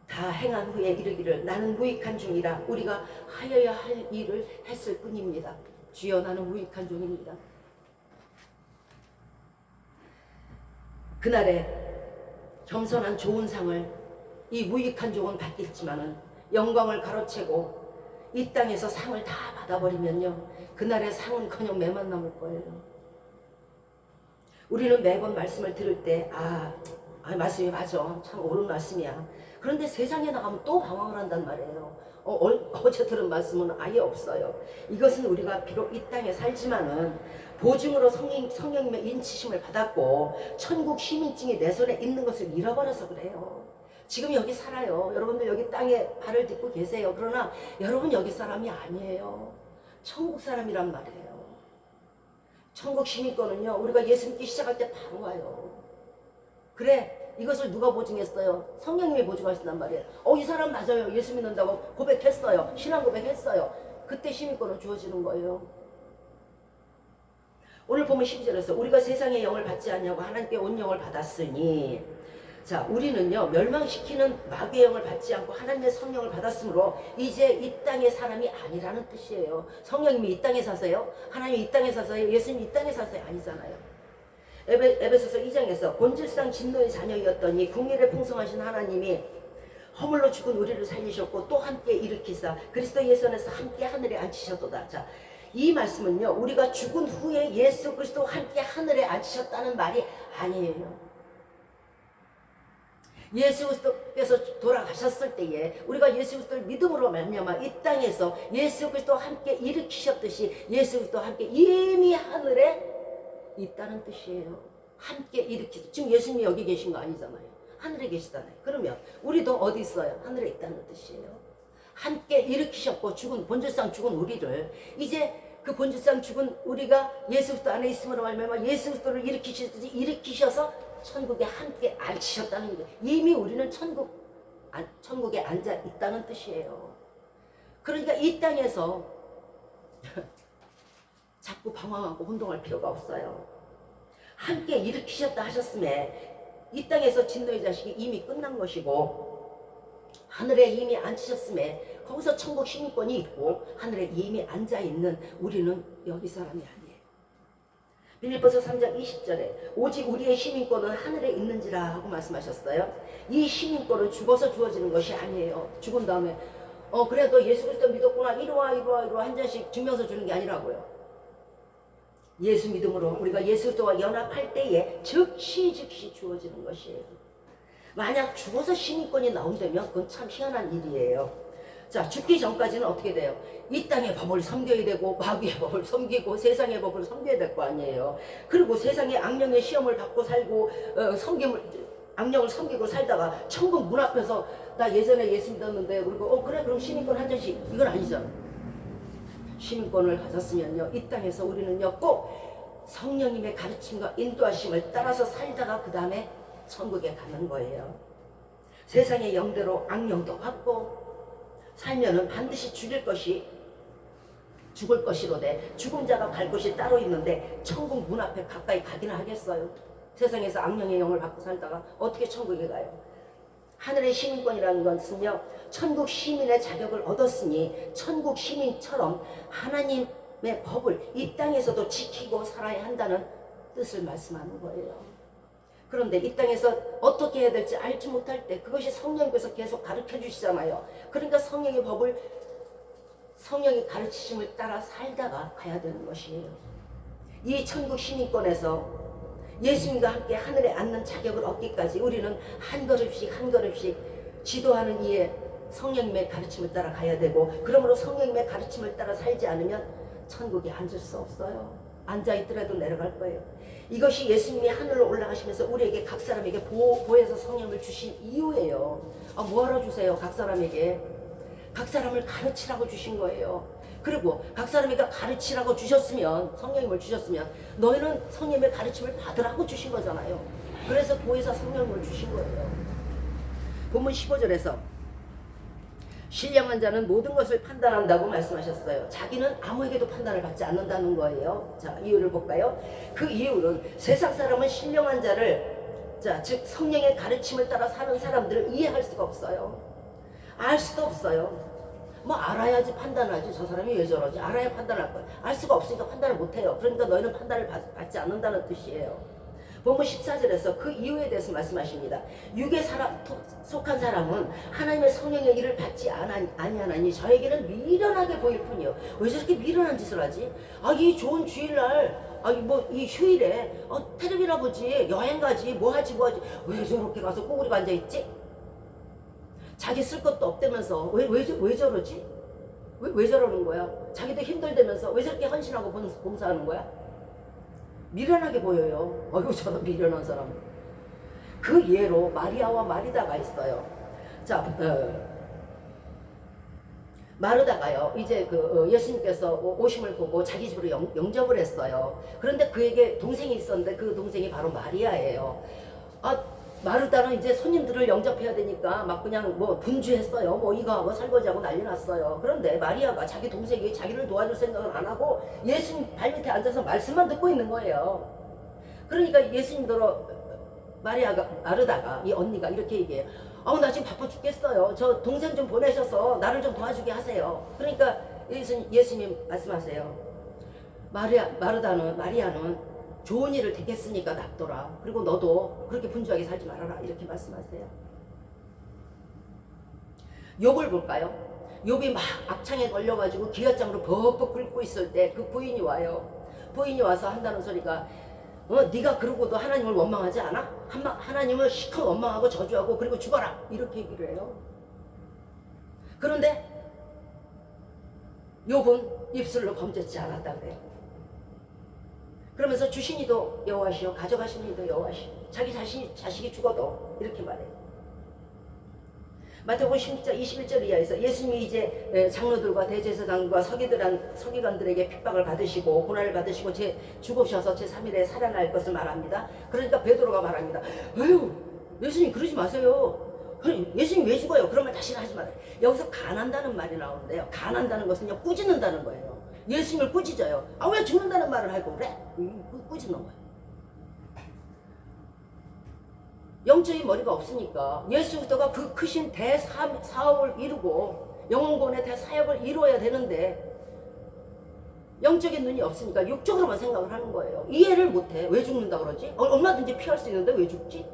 다 행한 후에 이르기를 나는 무익한 종이라. 우리가 하여야 할 일을 했을 뿐입니다. 주여 나는 무익한 종입니다. 그날에 겸손한 좋은 상을 이 무익한 종은 받겠지만은 영광을 가로채고 이 땅에서 상을 다 받아버리면요 그날의 상은커녕 매만 남을 거예요. 우리는 매번 말씀을 들을 때 말씀이 맞아, 참 옳은 말씀이야. 그런데 세상에 나가면 또 방황을 한단 말이에요. 어제 들은 말씀은 아예 없어요. 이것은 우리가 비록 이 땅에 살지만은 보증으로 성령님의 인치심을 받았고 천국 시민증이 내 손에 있는 것을 잃어버려서 그래요. 지금 여기 살아요. 여러분들 여기 땅에 발을 딛고 계세요. 그러나 여러분 여기 사람이 아니에요. 천국 사람이란 말이에요. 천국 시민권은요 우리가 예수 믿기 시작할 때 바로 와요. 그래, 이것을 누가 보증했어요? 성령님이 보증하신단 말이에요. 이 사람 맞아요. 예수 믿는다고 고백했어요. 신앙 고백했어요. 그때 시민권은 주어지는 거예요. 오늘 보면 12절에서 우리가 세상의 영을 받지 않냐고 하나님께 온 영을 받았으니, 자, 우리는요 멸망시키는 마귀의 영을 받지 않고 하나님의 성령을 받았으므로 이제 이 땅의 사람이 아니라는 뜻이에요. 성령님이 이 땅에 사세요? 하나님이 이 땅에 사세요? 예수님이 이 땅에 사세요? 아니잖아요. 에베소서 2장에서 본질상 진노의 자녀였더니 궁일에 풍성하신 하나님이 허물로 죽은 우리를 살리셨고 또 함께 일으키사 그리스도 예수 안에서 함께 하늘에 앉히셨도다. 자, 이 말씀은요 우리가 죽은 후에 예수 그리스도와 함께 하늘에 앉히셨다는 말이 아니에요. 예수 그리스도께서 돌아가셨을 때에 우리가 예수 그리스도를 믿음으로 말미암아 이 땅에서 예수 그리스도와 함께 일으키셨듯이 예수 그리스도와 함께 이미 하늘에 있다는 뜻이에요. 함께 일으키죠. 지금 예수님이 여기 계신 거 아니잖아요. 하늘에 계시잖아요. 그러면 우리도 어디 있어요? 하늘에 있다는 뜻이에요. 함께 일으키셨고 죽은 본질상 죽은 우리를 이제 그 본질상 죽은 우리가 예수 그리스도 안에 있음으로 말미암아 예수 그리스도를 일으키셨듯이 일으키셔서 천국에 함께 앉히셨다는 거예요. 이미 우리는 천국에 앉아 있다는 뜻이에요. 그러니까 이 땅에서 자꾸 방황하고 혼동할 필요가 없어요. 함께 일으키셨다 하셨음에 이 땅에서 진노의 자식이 이미 끝난 것이고 하늘에 이미 앉히셨음에 거기서 천국 시민권이 있고 하늘에 이미 앉아있는 우리는 여기 사람이 아니에요. 빌립보서 3장 20절에 오직 우리의 시민권은 하늘에 있는지라 하고 말씀하셨어요. 이 시민권은 죽어서 주어지는 것이 아니에요. 죽은 다음에 그래 너 예수 그리스도 믿었구나 이리와 한 잔씩 증명서 주는 게 아니라고요. 예수 믿음으로 우리가 예수 그리스도와 연합할 때에 즉시 주어지는 것이에요. 만약 죽어서 시민권이 나온다면 그건 참 희한한 일이에요. 자, 죽기 전까지는 어떻게 돼요? 이 땅의 법을 섬겨야 되고 마귀의 법을 섬기고 세상의 법을 섬겨야 될 거 아니에요. 그리고 세상의 악령의 시험을 받고 살고 악령을 섬기고 살다가 천국 문 앞에서 나 예전에 예수 믿었는데 그리고 그래 그럼 시민권 한 잔씩 이건 아니잖아. 시민권을 가졌으면요 이 땅에서 우리는요 꼭 성령님의 가르침과 인도하심을 따라서 살다가 그 다음에 천국에 가는 거예요. 세상의 영대로 악령도 받고 살면은 반드시 죽을 것이로되 죽은 자가 갈 곳이 따로 있는데 천국 문 앞에 가까이 가기는 하겠어요? 세상에서 악령의 영을 받고 살다가 어떻게 천국에 가요? 하늘의 시민권이라는 것은요 천국 시민의 자격을 얻었으니 천국 시민처럼 하나님의 법을 이 땅에서도 지키고 살아야 한다는 뜻을 말씀하는 거예요. 그런데 이 땅에서 어떻게 해야 될지 알지 못할 때 그것이 성령께서 계속 가르쳐 주시잖아요. 그러니까 성령의 법을 성령의 가르치심을 따라 살다가 가야 되는 것이에요. 이 천국 시민권에서 예수님과 함께 하늘에 앉는 자격을 얻기까지 우리는 한 걸음씩 지도하는 이의 성령님의 가르침을 따라 가야 되고 그러므로 성령님의 가르침을 따라 살지 않으면 천국에 앉을 수 없어요. 앉아있더라도 내려갈 거예요. 이것이 예수님이 하늘로 올라가시면서 우리에게 각 사람에게 보혜사 성령을 주신 이유예요. 뭐하러 주세요? 각 사람에게 각 사람을 가르치라고 주신 거예요. 그리고 각 사람에게 가르치라고 주셨으면 성령님을 주셨으면 너희는 성령님의 가르침을 받으라고 주신 거잖아요. 그래서 보혜사 성령을 주신 거예요. 본문 15절에서 신령한 자는 모든 것을 판단한다고 말씀하셨어요. 자기는 아무에게도 판단을 받지 않는다는 거예요. 자, 이유를 볼까요? 그 이유는 세상 사람은 신령한 자를 즉 성령의 가르침을 따라 사는 사람들을 이해할 수가 없어요. 알 수도 없어요. 뭐 알아야지 판단하지. 저 사람이 왜 저러지? 알아야 판단할 거예요. 알 수가 없으니까 판단을 못해요. 그러니까 너희는 판단을 받지 않는다는 뜻이에요. 본문 14절에서 그 이유에 대해서 말씀하십니다. 육에 속한 사람은 하나님의 성령의 일을 받지 아니하나니 저에게는 미련하게 보일 뿐이요. 왜 저렇게 미련한 짓을 하지? 이 좋은 주일날 이 휴일에 텔레비나 보지 여행 가지 뭐하지 왜 저렇게 가서 꼬부리고 앉아있지? 자기 쓸 것도 없다면서 왜 저러지? 왜 저러는 거야? 자기도 힘들다면서 왜 저렇게 헌신하고 봉사하는 거야? 미련하게 보여요. 저런 미련한 사람. 그 예로 마리아와 마리다가 있어요. 자, 마르다가요. 이제 예수님께서 오심을 보고 자기 집으로 영접을 했어요. 그런데 그에게 동생이 있었는데 그 동생이 바로 마리아예요. 마르다는 이제 손님들을 영접해야 되니까 막 그냥 뭐 분주했어요. 뭐 이거 하고 설거지하고 난리 났어요. 그런데 마리아가 자기 동생이 자기를 도와줄 생각은 안 하고 예수님 발밑에 앉아서 말씀만 듣고 있는 거예요. 그러니까 예수님더러 마르다가 이 언니가 이렇게 얘기해요. 나 지금 바빠 죽겠어요. 저 동생 좀 보내셔서 나를 좀 도와주게 하세요. 그러니까 예수님 말씀하세요. 마리아는 좋은 일을 택했으니까 납둬라. 그리고 너도 그렇게 분주하게 살지 말아라. 이렇게 말씀하세요. 욥을 볼까요? 욥이 막 악창에 걸려가지고 기아장으로 벅벅 끓고 있을 때 그 부인이 와요. 부인이 와서 한다는 소리가 네가 그러고도 하나님을 원망하지 않아? 하나님을 시커 원망하고 저주하고 그리고 죽어라. 이렇게 얘기를 해요. 그런데 욥은 입술로 범죄치 않았다 그래요. 그러면서 주신 이도 여호와시오 가져가신 이도 여호와시오 자기 자식이 죽어도 이렇게 말해요. 마태복음 16장 21절 이하에서 예수님이 이제 장로들과 대제사장과 서기관들에게 핍박을 받으시고 고난을 받으시고 죽으셔서 제3일에 살아날 것을 말합니다. 그러니까 베드로가 말합니다. 에휴 예수님 그러지 마세요. 예수님 왜 죽어요? 그런 말 다시는 하지 말아요. 여기서 간한다는 말이 나오는데요. 간한다는 것은요 꾸짖는다는 거예요. 예수님을 꾸짖어요. 왜 죽는다는 말을 하고 그래? 꾸짖는 거예요. 영적인 머리가 없으니까 예수 그리스도가 그 크신 대사업을 이루고 영혼권의 대사역을 이루어야 되는데 영적인 눈이 없으니까 육적으로만 생각을 하는 거예요. 이해를 못해. 왜 죽는다 그러지? 얼마든지 피할 수 있는데 왜 죽지?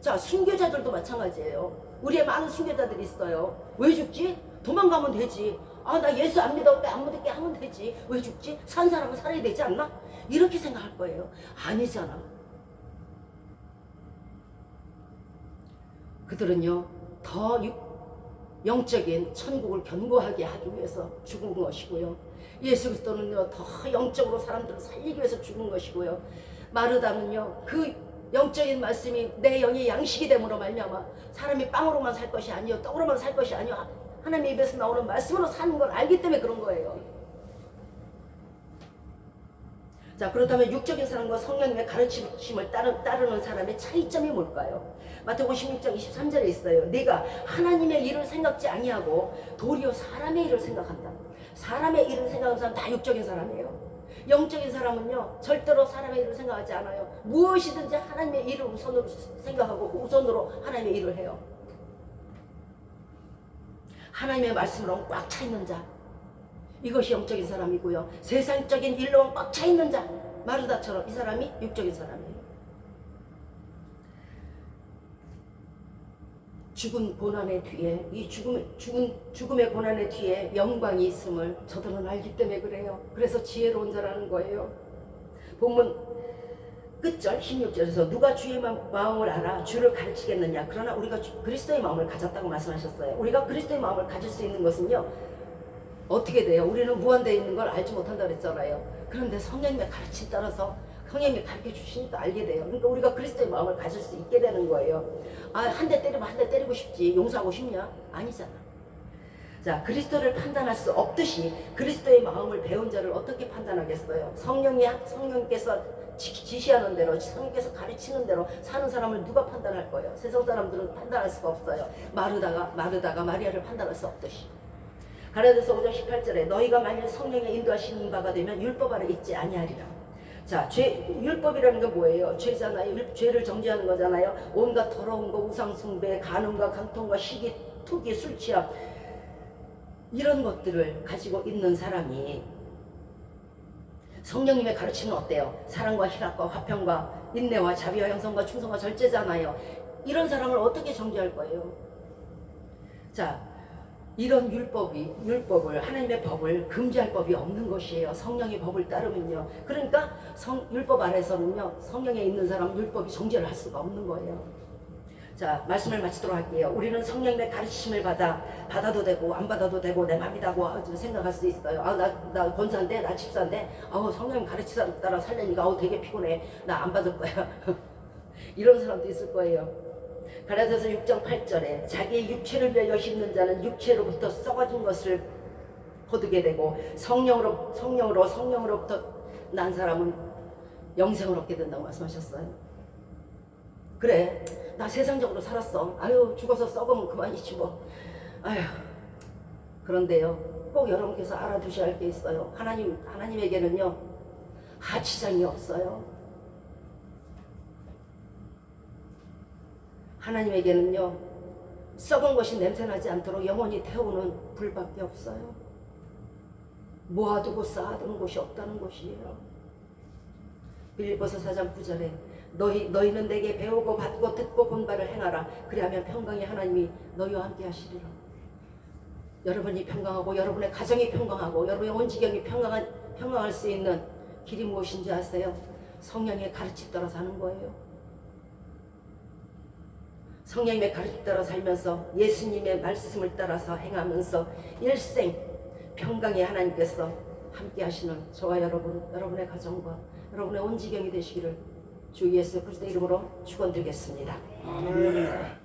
자, 순교자들도 마찬가지예요. 우리의 많은 순교자들이 있어요. 왜 죽지? 도망가면 되지. 나 예수 안 믿어. 안 믿을게 하면 되지. 왜 죽지? 산 사람은 살아야 되지 않나? 이렇게 생각할 거예요. 아니잖아. 그들은요 더 영적인 천국을 견고하게 하기 위해서 죽은 것이고요. 예수 그리스도는요 더 영적으로 사람들을 살리기 위해서 죽은 것이고요. 마르다는요 그 영적인 말씀이 내 영의 양식이 됨으로 말미암아 사람이 빵으로만 살 것이 아니요 떡으로만 살 것이 아니요 하나님의 입에서 나오는 말씀으로 사는 걸 알기 때문에 그런 거예요. 자, 그렇다면 육적인 사람과 성령님의 가르침을 따르는 사람의 차이점이 뭘까요? 마태복음 16장 23절에 있어요. 네가 하나님의 일을 생각지 아니하고 도리어 사람의 일을 생각한다. 사람의 일을 생각하는 사람 다 육적인 사람이에요. 영적인 사람은요 절대로 사람의 일을 생각하지 않아요. 무엇이든지 하나님의 일을 우선으로 생각하고 우선으로 하나님의 일을 해요. 하나님의 말씀으로 꽉 차 있는 자, 이것이 영적인 사람이고요. 세상적인 일로 꽉 차 있는 자, 마르다처럼 이 사람이 육적인 사람이에요. 죽은 고난의 뒤에, 이 죽음의 고난의 뒤에 영광이 있음을 저들은 알기 때문에 그래요. 그래서 지혜로운 자라는 거예요. 본문 끝절 16절에서 누가 주의 마음을 알아 주를 가르치겠느냐. 그러나 우리가 그리스도의 마음을 가졌다고 말씀하셨어요. 우리가 그리스도의 마음을 가질 수 있는 것은요 어떻게 돼요? 우리는 무한되어 있는 걸 알지 못한다 그랬잖아요. 그런데 성령님의 가르침 따라서 성령님이 가르쳐 주시니까 알게 돼요. 그러니까 우리가 그리스도의 마음을 가질 수 있게 되는 거예요. 한 대 때리면 한 대 때리고 싶지 용서하고 싶냐? 아니잖아. 자, 그리스도를 판단할 수 없듯이 그리스도의 마음을 배운 자를 어떻게 판단하겠어요? 성령께서 지시하는 대로, 성령께서 가르치는 대로 사는 사람을 누가 판단할 거예요? 세상 사람들은 판단할 수가 없어요. 마르다가 마리아를 판단할 수 없듯이. 갈라디아서 5장 18절에 너희가 만일 성령의 인도하시는 바가 되면 율법 아래 있지 아니하리라. 자, 율법이라는 게 뭐예요? 죄잖아요. 죄를 정죄하는 거잖아요. 온갖 더러운 거, 우상숭배, 간음과 강통과 시기, 투기, 술 취함 이런 것들을 가지고 있는 사람이 성령님의 가르침은 어때요? 사랑과 희락과 화평과 인내와 자비와 형성과 충성과 절제잖아요. 이런 사람을 어떻게 정죄할 거예요? 자, 이런 율법을 하나님의 법을 금지할 법이 없는 것이에요. 성령의 법을 따르면요. 그러니까 율법 아래서는요 성령에 있는 사람 율법이 정죄를 할 수가 없는 거예요. 자, 말씀을 마치도록 할게요. 우리는 성령님의 가르침을 받아도 되고 안 받아도 되고 내 맘이라고 생각할 수 있어요. 나 권사인데 나 집사인데 성령님 가르치사 따라 살려니까 되게 피곤해. 나 안 받을 거야. 이런 사람도 있을 거예요. 갈라디아서 6장 8절에 자기의 육체를 위하여 심는 자는 육체로부터 썩어진 것을 거두게 되고 성령으로부터 난 사람은 영생을 얻게 된다고 말씀하셨어요. 그래, 나 세상적으로 살았어. 아유, 죽어서 썩으면 그만이지 뭐. 아유. 그런데요, 꼭 여러분께서 알아두셔야 할 게 있어요. 하나님에게는요, 하치장이 없어요. 하나님에게는요, 썩은 것이 냄새나지 않도록 영원히 태우는 불밖에 없어요. 모아두고 쌓아두는 곳이 없다는 것이에요. 빌립보서 4장 9절에 너희는 내게 배우고 받고 듣고 본 바를 행하라. 그리하면 평강의 하나님이 너희와 함께 하시리라. 여러분이 평강하고 여러분의 가정이 평강하고 여러분의 온 지경이 평강할 수 있는 길이 무엇인지 아세요? 성령의 가르침 따라 사는 거예요. 성령님의 가르침 따라 살면서 예수님의 말씀을 따라서 행하면서 일생 평강의 하나님께서 함께 하시는 저와 여러분의 가정과 여러분의 온 지경이 되시기를 주 예수 그리스도의 이름으로 축원드리겠습니다. 아멘.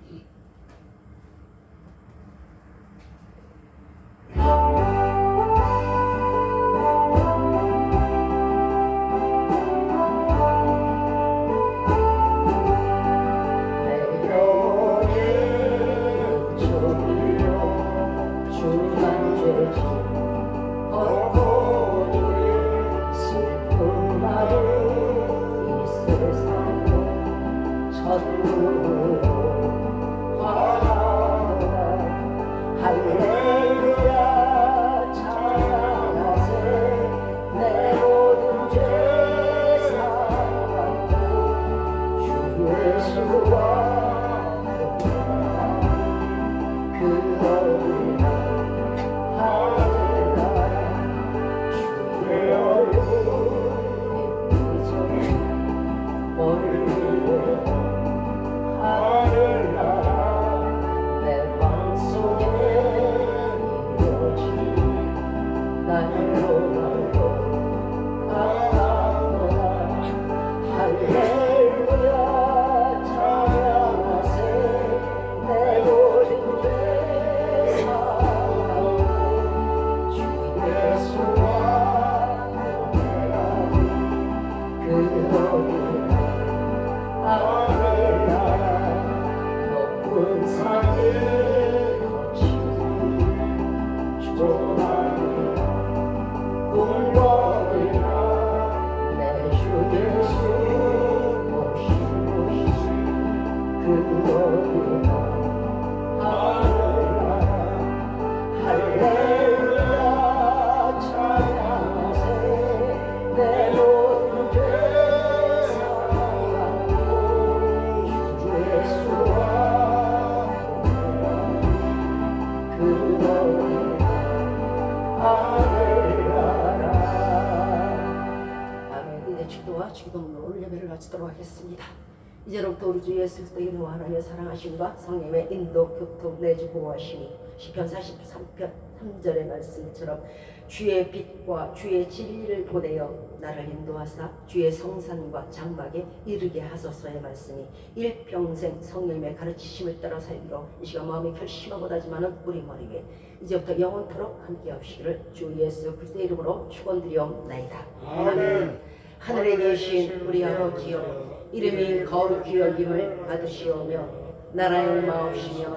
이제로부터 우리 주 예수 그리스도의 이름으로 하나님의 사랑하심과 성령의 인도 교통 내주 보호하심이 시편 43편 3절의 말씀처럼 주의 빛과 주의 진리를 보내어 나를 인도하사 주의 성산과 장막에 이르게 하소서의 말씀이 일평생 성령님의 가르치심을 따라 살기로 이 시간 마음이 결심하고 다짐하는 우리 머리 위에 이제부터 영원토록 함께 하시기를 주 예수 그리스도의 이름으로 축원드리옵나이다. 아멘. 하늘에 계신 우리 아버지여, 이름이 거룩히 여김을 받으시오며 나라의 마옵시며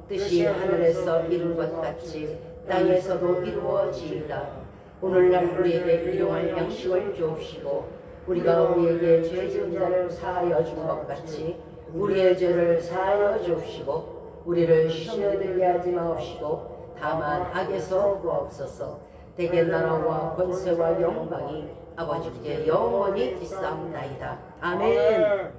뜻이 하늘에서 이룬 것 같이 땅에서도 이루어지이다. 오늘날 우리에게 일용할 양식을 주옵시고 우리가 우리에게 죄 지은 자를 사하여 준 것 같이 우리의 죄를 사하여 주옵시고 우리를 시험에 들게 하지 마옵시고 다만 악에서 구하옵소서. 대개 나라와 권세와 영광이 아버지께 영원히 있사옵나이다. 아멘.